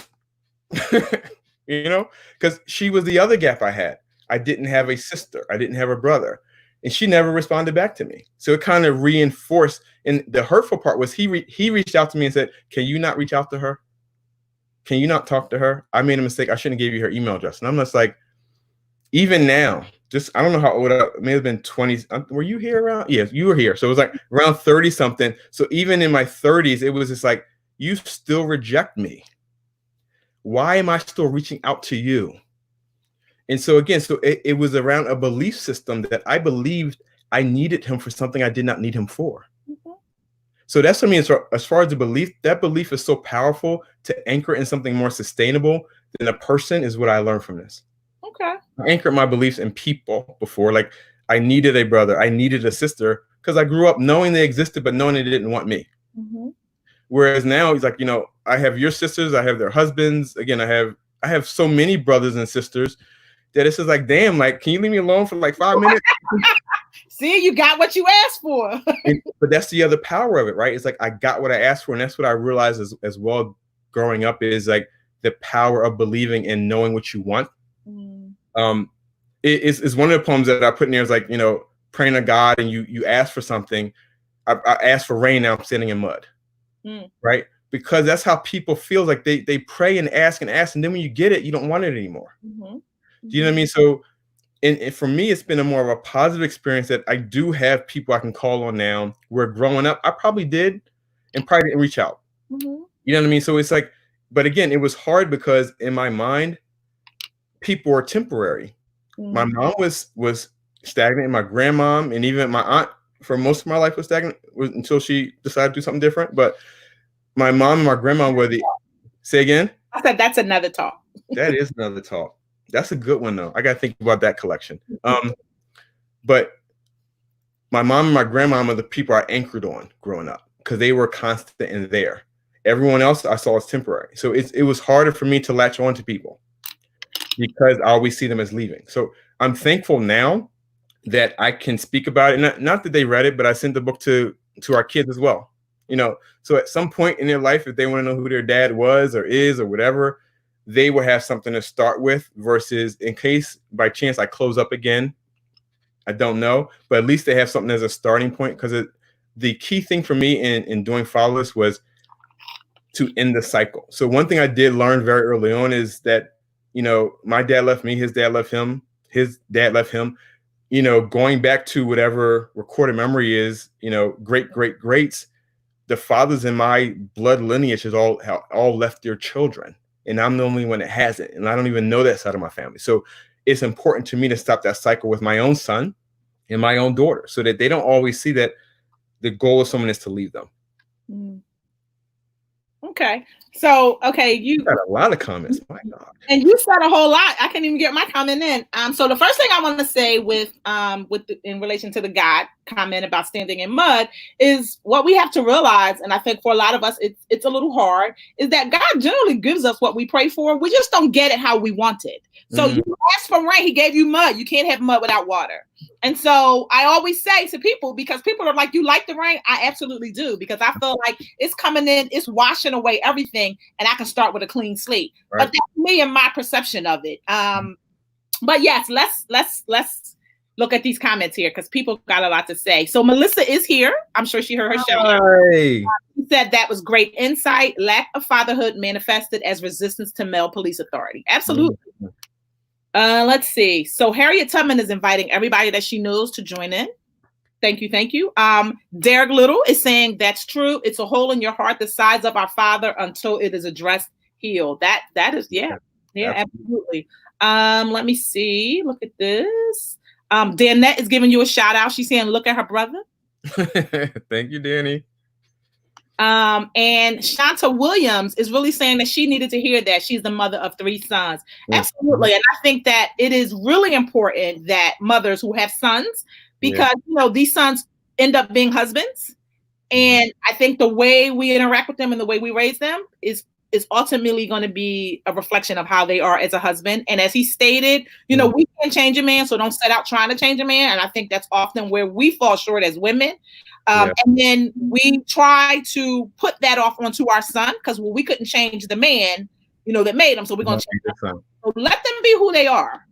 Because she was the other gap I had. I didn't have a sister. I didn't have a brother. And she never responded back to me. So it kind of reinforced. And the hurtful part was he reached out to me and said, can you not reach out to her? Can you not talk to her? I made a mistake. I shouldn't have gave you her email address. And I'm just like, even now, I don't know how old I may have been 20. Were you here around? Yes, you were here. So it was like around 30 something. So even in my 30s, it was just like, you still reject me. Why am I still reaching out to you? And so again, it was around a belief system that I believed I needed him for something I did not need him for. So that's what I mean. As far as the belief, that belief is so powerful to anchor in something more sustainable than a person is what I learned from this. Okay. I anchored my beliefs in people before. Like I needed a brother, I needed a sister, because I grew up knowing they existed, but knowing they didn't want me. Whereas now he's like, I have your sisters, I have their husbands. Again, I have so many brothers and sisters that it's just like, damn, like, can you leave me alone for like 5 minutes? See, you got what you asked for. But that's the other power of it, right? It's like I got what I asked for, and that's what I realized as well growing up is like the power of believing and knowing what you want. It's one of the poems that I put in there is like, praying to God and you ask for something. I asked for rain, now I'm standing in mud. Right? Because that's how people feel, like they pray and ask, and then when you get it, you don't want it anymore. Do you know what I mean? So and for me, it's been a more of a positive experience that I do have people I can call on now. Where growing up, I probably did and probably didn't reach out. Mm-hmm. You know what I mean? So it's like, but again, it was hard because in my mind, people are temporary. Mm-hmm. My mom was stagnant, and my grandmom and even my aunt for most of my life was stagnant until she decided to do something different. But my mom and my grandma were the say again. I said that's another talk. That is another talk. That's a good one though. I got to think about that collection. But my mom and my grandma are the people I anchored on growing up because they were constant and there. Everyone else I saw as temporary. So it was harder for me to latch on to people because I always see them as leaving. So I'm thankful now that I can speak about it. Not that they read it, but I sent the book to our kids as well. You know, so at some point in their life, if they want to know who their dad was or is or whatever, they will have something to start with versus in case by chance I close up again. I don't know, but at least they have something as a starting point because the key thing for me in doing Fatherless was to end the cycle. So one thing I did learn very early on is that, you know, my dad left me, his dad left him, his dad left him. You know, going back to whatever recorded memory is, you know, greats, the fathers in my blood lineage has all left their children. And I'm the only one that hasn't. And I don't even know that side of my family. So it's important to me to stop that cycle with my own son and my own daughter so that they don't always see that the goal of someone is to leave them. Mm. Okay. So, okay, you got a lot of comments. My God. And you said a whole lot. I can't even get my comment in. So the first thing I want to say in relation to the God comment about standing in mud is what we have to realize, and I think for a lot of us it's a little hard, is that God generally gives us what we pray for. We just don't get it how we want it. So you asked for rain, he gave you mud. You can't have mud without water. And so I always say to people, because people are like, you like the rain? I absolutely do, because I feel like it's coming in, it's washing away everything, and I can start with a clean slate. Right. But that's me and my perception of it. But yes, let's look at these comments here because people got a lot to say. So Melissa is here. I'm sure she heard her show. She said that was great insight. Lack of fatherhood manifested as resistance to male police authority. Absolutely. Let's see. So Harriet Tubman is inviting everybody that she knows to join in. Thank you. Thank you. Derek Little is saying that's true. It's a hole in your heart the size of our father until it is addressed, healed. That is, yeah, absolutely. Let me see. Look at this. Danette is giving you a shout out. She's saying, look at her brother. Thank you, Danny. And Shanta Williams is really saying that she needed to hear that. She's the mother of 3 sons. Absolutely. And I think that it is really important that mothers who have sons, because you know, these sons end up being husbands. And I think the way we interact with them and the way we raise them is ultimately going to be a reflection of how they are as a husband. And as he stated, you know, we can't change a man, so don't set out trying to change a man. And I think that's often where we fall short as women. And then we try to put that off onto our son because we couldn't change the man, you know, that made them. So we're going to change the son. So let them be who they are.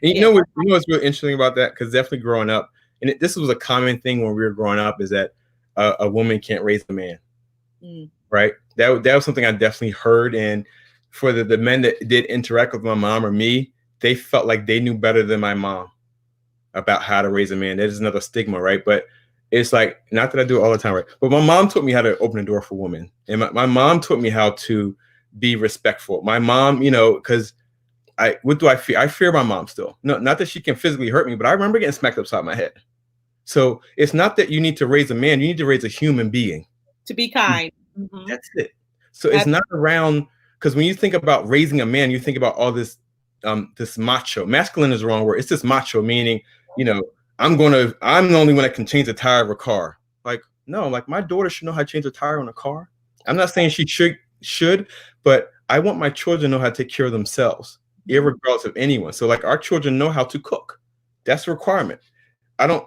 You know what's really interesting about that? Because definitely growing up, and this was a common thing when we were growing up, is that a woman can't raise a man. Right? That was something I definitely heard. And for the men that did interact with my mom or me, they felt like they knew better than my mom about how to raise a man. That is another stigma, right? But it's like, not that I do it all the time, right? But my mom taught me how to open the door for women. And my mom taught me how to be respectful. My mom, you know, because what do I fear? I fear my mom still. No, not that she can physically hurt me, but I remember getting smacked upside my head. So it's not that you need to raise a man, you need to raise a human being. To be kind. That's it. So it's not around, because when you think about raising a man, you think about all this this macho. Masculine is the wrong word. It's this macho, meaning, you know, I'm the only one that can change the tire of a car. Like, no, like my daughter should know how to change a tire on a car. I'm not saying she should, but I want my children to know how to take care of themselves, irregardless of anyone. So like our children know how to cook. That's a requirement.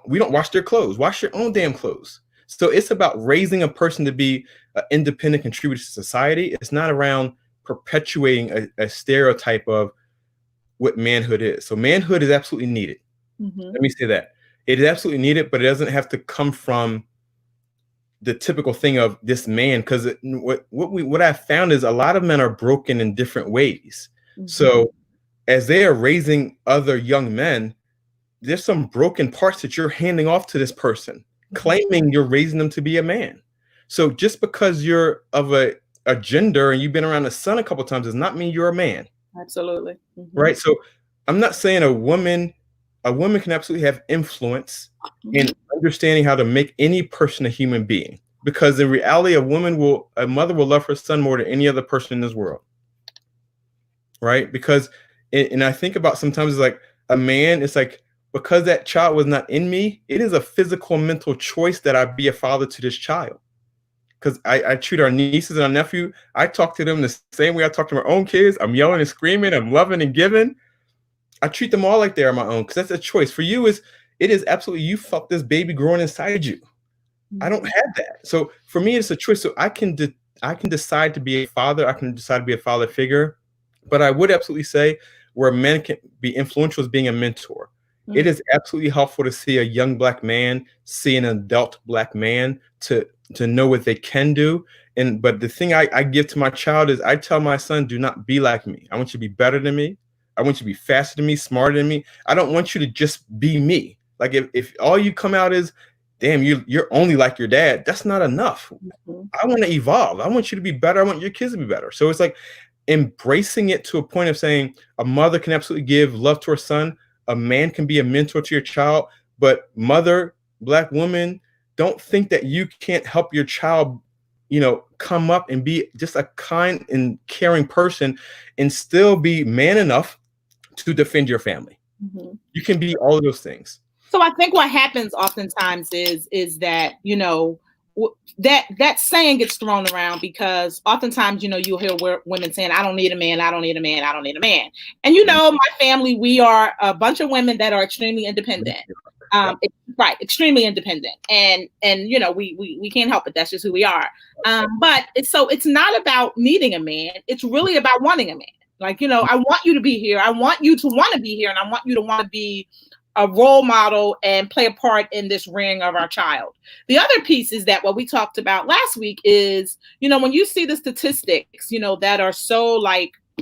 We don't wash their clothes. Wash your own damn clothes. So it's about raising a person to be an independent contributor to society. It's not around perpetuating a stereotype of what manhood is. So manhood is absolutely needed. Let me say that. It is absolutely needed, but it doesn't have to come from the typical thing of this man. Because what I found is a lot of men are broken in different ways. So as they are raising other young men, there's some broken parts that you're handing off to this person, claiming you're raising them to be a man. So just because you're of a gender and you've been around the sun a couple of times does not mean you're a man. Absolutely. Right. So I'm not saying a woman can absolutely have influence in understanding how to make any person a human being, because in reality, a mother will love her son more than any other person in this world. Right. Because, and I think about sometimes it's like a man, it's like, because that child was not in me, it is a physical, mental choice that I be a father to this child. Because I treat our nieces and our nephew, I talk to them the same way I talk to my own kids. I'm yelling and screaming, I'm loving and giving. I treat them all like they are my own, because that's a choice. For you, it is absolutely, you felt this baby growing inside you. I don't have that. So for me, it's a choice. So I can decide to be a father. I can decide to be a father figure. But I would absolutely say where men can be influential is being a mentor. It is absolutely helpful to see a young Black man see an adult Black man to know what they can do. But the thing I give to my child is, I tell my son, do not be like me. I want you to be better than me. I want you to be faster than me, smarter than me. I don't want you to just be me. Like if all you come out is, damn, you're only like your dad, that's not enough. I want to evolve. I want you to be better. I want your kids to be better. So it's like embracing it to a point of saying a mother can absolutely give love to her son. A man can be a mentor to your child, but mother, Black woman, don't think that you can't help your child, come up and be just a kind and caring person and still be man enough to defend your family. You can be all of those things. So I think what happens oftentimes is that, that saying gets thrown around, because oftentimes, you'll hear women saying, I don't need a man, I don't need a man, I don't need a man. And, my family, we are a bunch of women that are extremely independent. Right. Extremely independent. And we can't help it. That's just who we are. But it's not about needing a man. It's really about wanting a man. Like, I want you to be here. I want you to want to be here. And I want you to want to be a role model and play a part in this rearing of our child. The other piece is that what we talked about last week is, when you see the statistics, that are so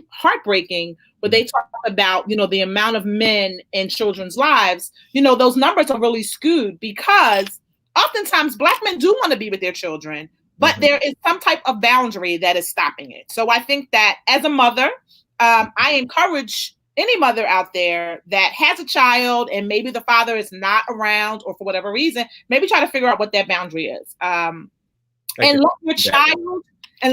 heartbreaking, where they talk about, the amount of men in children's lives, those numbers are really skewed, because oftentimes Black men do want to be with their children, but there is some type of boundary that is stopping it. So I think that as a mother, I encourage any mother out there that has a child and maybe the father is not around, or for whatever reason, maybe try to figure out what that boundary is. And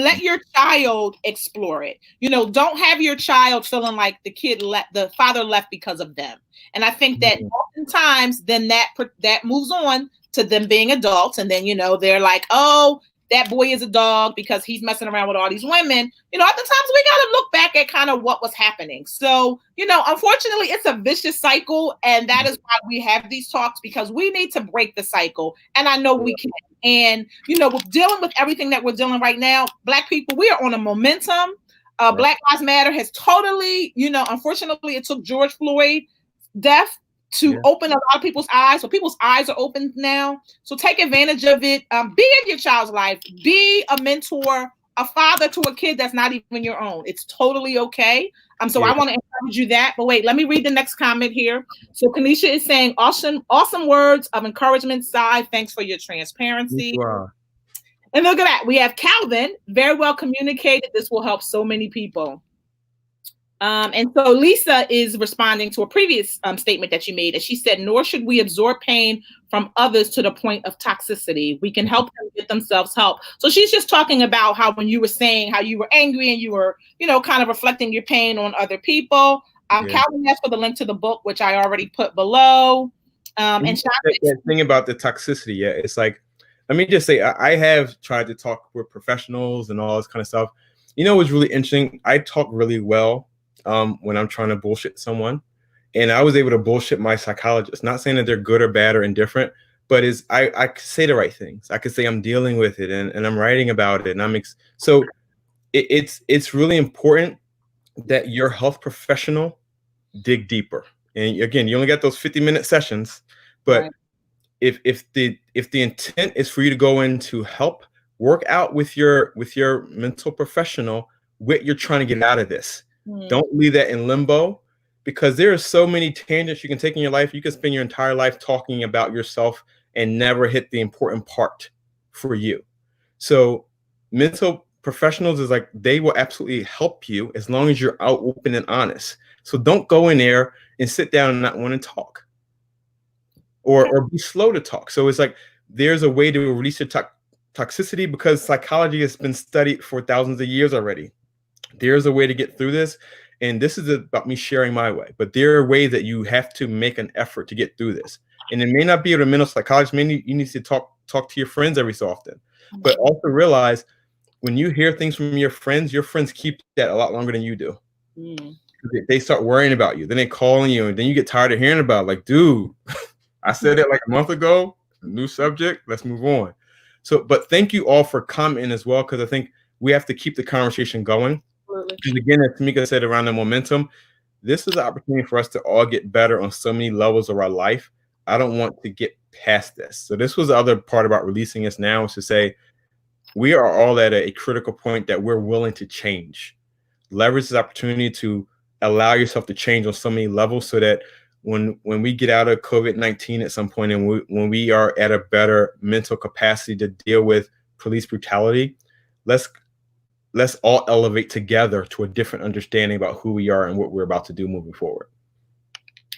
let your child explore it. Don't have your child feeling like the father left because of them. And I think that oftentimes then that moves on to them being adults. And then, they're like, oh, that boy is a dog because he's messing around with all these women. Oftentimes we got to look back at kind of what was happening. So, unfortunately, it's a vicious cycle. And that is why we have these talks, because we need to break the cycle. And I know we can. And, with dealing with everything that we're dealing right now, Black people, we are on a momentum. Black Lives Matter has totally, unfortunately, it took George Floyd's death to open a lot of people's eyes. So people's eyes are open now. So take advantage of it. Be in your child's life. Be a mentor, a father to a kid that's not even your own. It's totally okay. So I want to encourage you that. But wait, let me read the next comment here. So Kanisha is saying, awesome words of encouragement, Sy. Thanks for your transparency. Wow. And look at that. We have Calvin. Very well communicated. This will help so many people. And so Lisa is responding to a previous statement that you made. And she said, nor should we absorb pain from others to the point of toxicity. We can help them get themselves help. So she's just talking about how when you were saying how you were angry and you were, kind of reflecting your pain on other people. Calvin asked for the link to the book, which I already put below. And that thing about the toxicity, it's like, let me just say, I have tried to talk with professionals and all this kind of stuff. What's really interesting, I talk really well when I'm trying to bullshit someone, and I was able to bullshit my psychologist. Not saying that they're good or bad or indifferent, but I could say the right things. I could say I'm dealing with it and I'm writing about it, and so it's really important that your health professional dig deeper. And again, you only got those 50-minute sessions, but right. if the intent is for you to go in to help work out with your mental professional what you're trying to get out of this. Don't leave that in limbo. because there are so many tangents you can take in your life. You can spend your entire life talking about yourself and never hit the important part for you. So mental professionals is like, they will absolutely help you as long as you're out open and honest. So don't go in there and sit down and not want to talk, or be slow to talk. So it's like, there's a way to release your toxicity, because psychology has been studied for thousands of years already. There's a way to get through this. And this is about me sharing my way, but there are ways that you have to make an effort to get through this. And it may not be a mental psychologist. Maybe you need to talk to your friends every so often, but also realize when you hear things from your friends keep that a lot longer than you do. They start worrying about you. Then they calling you, and then you get tired of hearing about it. Like, dude, I said it like a month ago, new subject, let's move on. So, but thank you all for commenting as well, because I think we have to keep the conversation going. Because again, as Tamika said, around the momentum, this is an opportunity for us to all get better on so many levels of our life. I don't want to get past this. So this was the other part about releasing this now, is to say, we are all at a critical point that we're willing to change. Leverage this opportunity to allow yourself to change on so many levels, so that when we get out of COVID-19 at some point, and when we are at a better mental capacity to deal with police brutality, let's all elevate together to a different understanding about who we are and what we're about to do moving forward.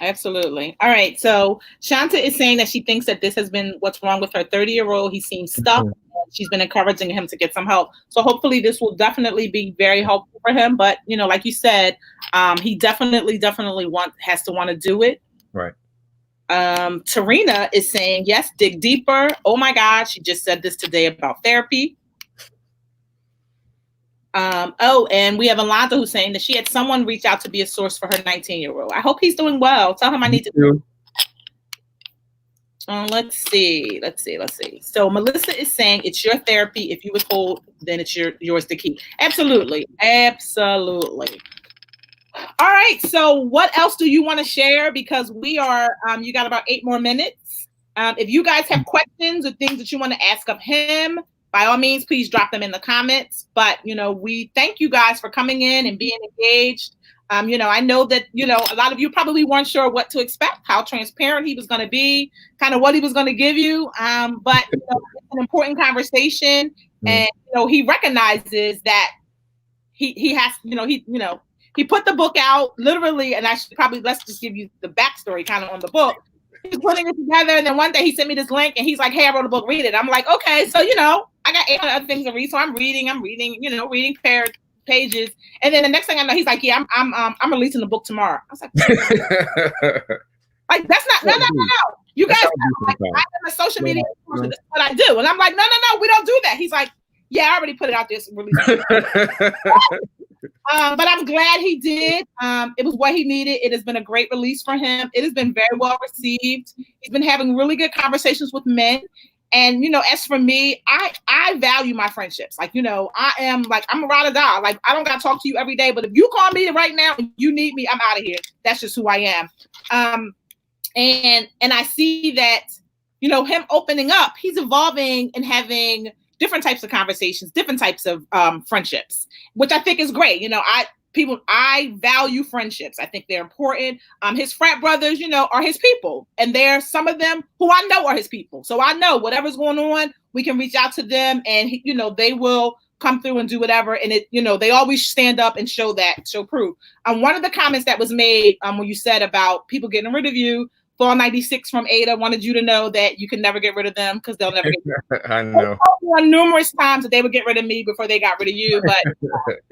Absolutely. All right. So Shanta is saying that she thinks that this has been what's wrong with her 30-year-old. He seems stuck. She's been encouraging him to get some help. So hopefully this will definitely be very helpful for him. But, like you said, he definitely has to want to do it. Right. Tarina is saying, yes, dig deeper. Oh my God. She just said this today about therapy. And we have Alonzo who's saying that she had someone reach out to be a source for her 19-year-old. I hope he's doing well. Tell him I need to. Let's see. So Melissa is saying it's your therapy. If you withhold, then it's yours to keep. Absolutely. All right. So what else do you want to share? Because we are, you got about 8 more minutes. If you guys have questions or things that you want to ask of him, by all means, please drop them in the comments. But, we thank you guys for coming in and being engaged. I know that, a lot of you probably weren't sure what to expect, how transparent he was going to be, kind of what he was going to give you. But it's an important conversation. And, he recognizes that he has, he put the book out literally. And I should probably, let's just give you the backstory kind of on the book. He was putting it together, and then one day he sent me this link, and he's like, "Hey, I wrote a book. Read it." I'm like, "Okay." So I got 800 other things to read, so I'm reading, reading pages, and then the next thing I know, he's like, "Yeah, I'm releasing the book tomorrow." I was like, "Like that's not no. You guys, I'm a social media influencer. This is what I do," and I'm like, "No, we don't do that." He's like, "Yeah, I already put it out there." But I'm glad he did. It was what he needed. It has been a great release for him. It has been very well received. He's been having really good conversations with men. And, as for me, I value my friendships. Like, I'm a ride or die. Like, I don't got to talk to you every day. But if you call me right now and you need me, I'm out of here. That's just who I am. And I see that, him opening up, he's evolving and having different types of conversations, different types of friendships, which I think is great. I value friendships. I think they're important. His frat brothers, are his people. And there's some of them who I know are his people. So I know whatever's going on, we can reach out to them and, they will come through and do whatever. And they always stand up and show proof. One of the comments that was made when you said about people getting rid of you, Fall 96 from Ada wanted you to know that you can never get rid of them because they'll never get rid of you. I know. Numerous times that they would get rid of me before they got rid of you, but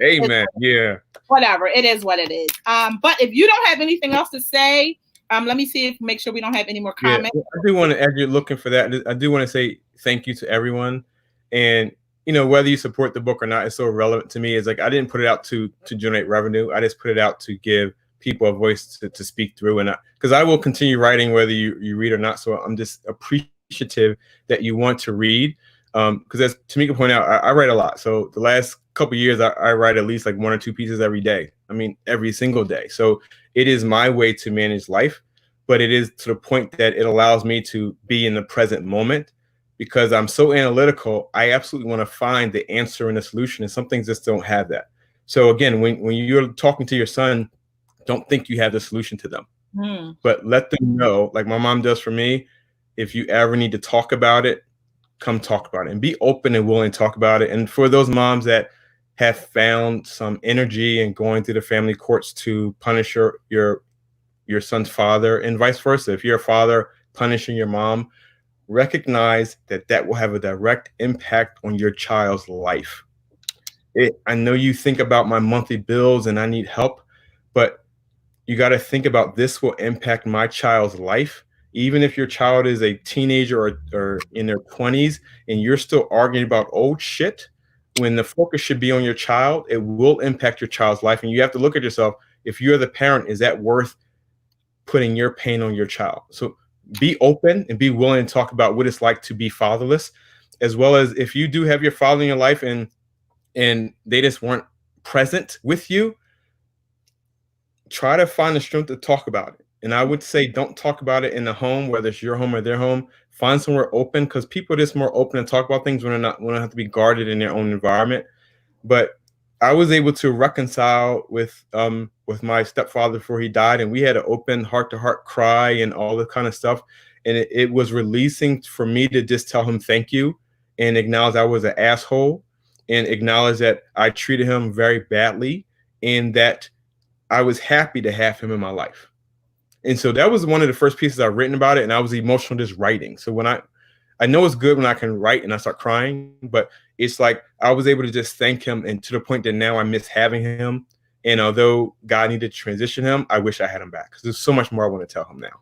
amen. Yeah. Whatever. It is what it is. But if you don't have anything else to say, let me make sure we don't have any more comments. Yeah, I do want to, as you're looking for that, I do want to say thank you to everyone. And whether you support the book or not is so relevant to me. It's like I didn't put it out to generate revenue. I just put it out to give people a voice to speak through, and because I will continue writing whether you read or not. So I'm just appreciative that you want to read, because as Tamika pointed out, I write a lot. So the last couple of years I write at least like 1 or 2 pieces every day. I mean, every single day. So it is my way to manage life, but it is to the point that it allows me to be in the present moment, because I'm so analytical. I absolutely want to find the answer and the solution, and some things just don't have that. So again, when you're talking to your son, Don't think you have the solution to them, but let them know, like my mom does for me, if you ever need to talk about it, come talk about it and be open and willing to talk about it. And for those moms that have found some energy in going through the family courts to punish your son's father and vice versa, if you're a father punishing your mom, recognize that that will have a direct impact on your child's life. I know you think about my monthly bills and I need help, but you got to think about this will impact my child's life. Even if your child is a teenager or in their 20s and you're still arguing about old shit, when the focus should be on your child, it will impact your child's life. And you have to look at yourself. If you're the parent, is that worth putting your pain on your child? So be open and be willing to talk about what it's like to be fatherless, as well as if you do have your father in your life and they just weren't present with you, try to find the strength to talk about it. And I would say don't talk about it in the home, whether it's your home or their home. Find somewhere open, because people are just more open to talk about things when they don't have to be guarded in their own environment. But I was able to reconcile with my stepfather before he died, and we had an open heart-to-heart cry and all that kind of stuff. And it was releasing for me to just tell him thank you and acknowledge I was an asshole and acknowledge that I treated him very badly and that I was happy to have him in my life. And so that was one of the first pieces I've written about it. And I was emotional just writing. So when I know it's good when I can write and I start crying, but it's like I was able to just thank him, and to the point that now I miss having him. And although God needed to transition him, I wish I had him back, because there's so much more I want to tell him now.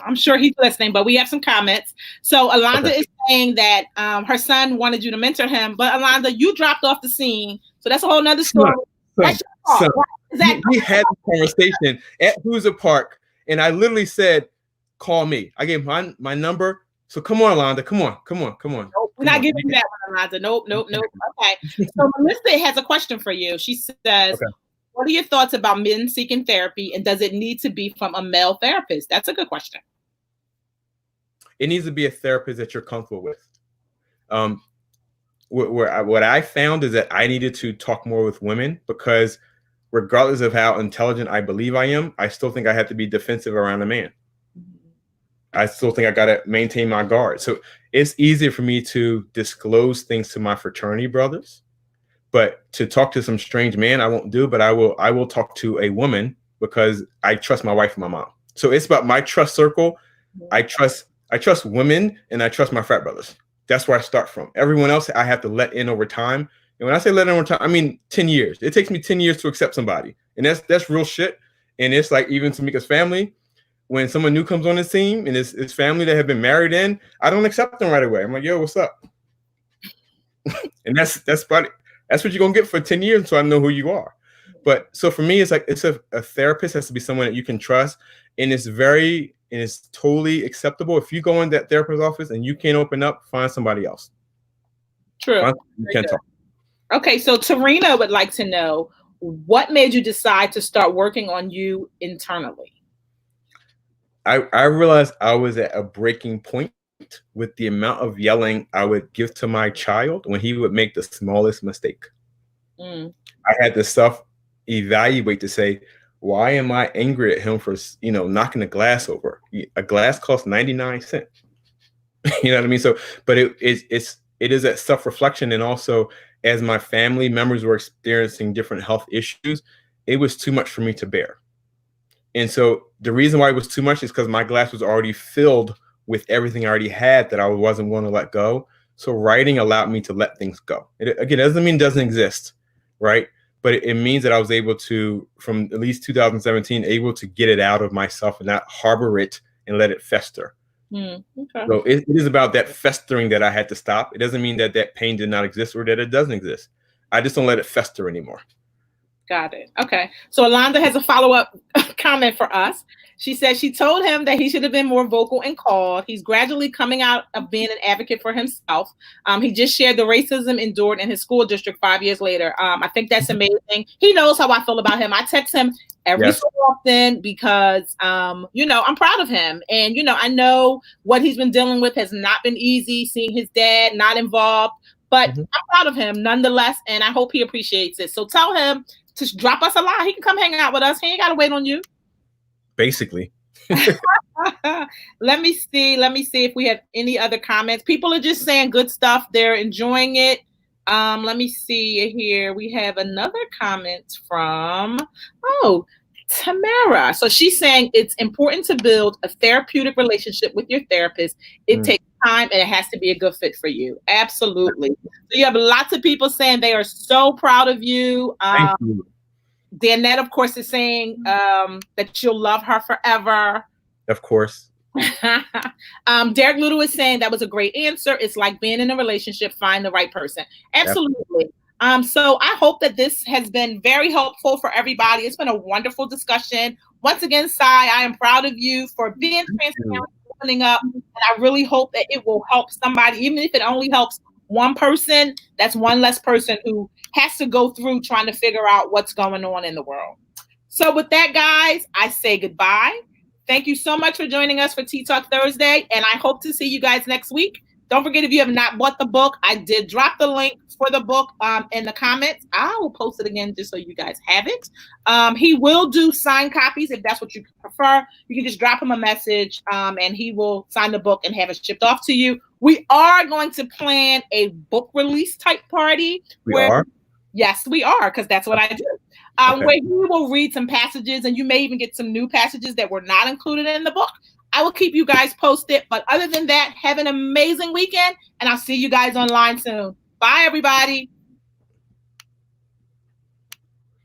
I'm sure he's listening, but we have some comments. So Alonda is saying that her son wanted you to mentor him, but Alonda, you dropped off the scene. So that's a whole nother story. We had this conversation at Hoosier Park, and I literally said, call me. I gave my number. So come on, Alonda. Come on. Nope, we're not giving you that one, Alonda. Nope. Okay. So Melissa has a question for you. She says, what are your thoughts about men seeking therapy, and does it need to be from a male therapist? That's a good question. It needs to be a therapist that you're comfortable with. What I found is that I needed to talk more with women, because regardless of how intelligent I believe I am, I still think I have to be defensive around a man. I still think I got to maintain my guard. So it's easier for me to disclose things to my fraternity brothers, but to talk to some strange man, I won't do. But I will talk to a woman, because I trust my wife and my mom. So it's about my trust circle. I trust women, and I trust my frat brothers. That's where I start from. Everyone else I have to let in over time. And when I say let in over time, I mean 10 years. It takes me 10 years to accept somebody. And that's real shit. And it's like, even Tamika's family, when someone new comes on the scene and it's family that have been married in, I don't accept them right away. I'm like, yo, what's up? And that's what you're going to get for 10 years until I know who you are. But so for me, it's like, it's a therapist has to be someone that you can trust. And it's totally acceptable. If you go in that therapist's office and you can't open up, find somebody else. True. You can't talk. Okay, so Tarina would like to know, what made you decide to start working on you internally? I realized I was at a breaking point with the amount of yelling I would give to my child when he would make the smallest mistake. I had to self-evaluate to say, why am I angry at him for, knocking a glass over? A glass costs 99 cents. You know what I mean? So, but it is that self-reflection. And also, as my family members were experiencing different health issues, it was too much for me to bear. And so the reason why it was too much is because my glass was already filled with everything I already had that I wasn't going to let go. So writing allowed me to let things go. It doesn't mean it doesn't exist, right? But it means that I was able to, from at least 2017, able to get it out of myself and not harbor it and let it fester. Okay. So it is about that festering that I had to stop. It doesn't mean that pain did not exist or that it doesn't exist. I just don't let it fester anymore. Got it. Okay. So Alonda has a follow-up comment for us. She says she told him that he should have been more vocal and called. He's gradually coming out of being an advocate for himself. He just shared the racism endured in his school district 5 years later. I think that's amazing. He knows how I feel about him. I text him every so often because, I'm proud of him. And, I know what he's been dealing with has not been easy, seeing his dad not involved. But I'm proud of him nonetheless, and I hope he appreciates it. So tell him to drop us a line. He can come hang out with us. He ain't got to wait on you. Basically. Let me see if we have any other comments. People are just saying good stuff. They're enjoying it. Let me see here. We have another comment from Tamara. So she's saying it's important to build a therapeutic relationship with your therapist. It takes time and it has to be a good fit for you. Absolutely. So you have lots of people saying they are so proud of you. Thank you. Danette, of course, is saying that you'll love her forever. Of course. Derek Ludo is saying that was a great answer. It's like being in a relationship, find the right person. Absolutely. So I hope that this has been very helpful for everybody. It's been a wonderful discussion. Once again, Sy, I am proud of you for being transparent, opening up, and I really hope that it will help somebody, even if it only helps one person. That's one less person who has to go through trying to figure out what's going on in the world. So with that, guys, I say goodbye. Thank you so much for joining us for Tea Talk Thursday, and I hope to see you guys next week. Don't forget, if you have not bought the book, I did drop the link for the book in the comments. I will post it again just so you guys have it. He will do signed copies if that's what you prefer. You can just drop him a message and he will sign the book and have it shipped off to you. We are going to plan a book release type party. We are? Yes, we are, because that's what I do. Where you will read some passages, and you may even get some new passages that were not included in the book. I will keep you guys posted. But other than that, have an amazing weekend, and I'll see you guys online soon. Bye, everybody.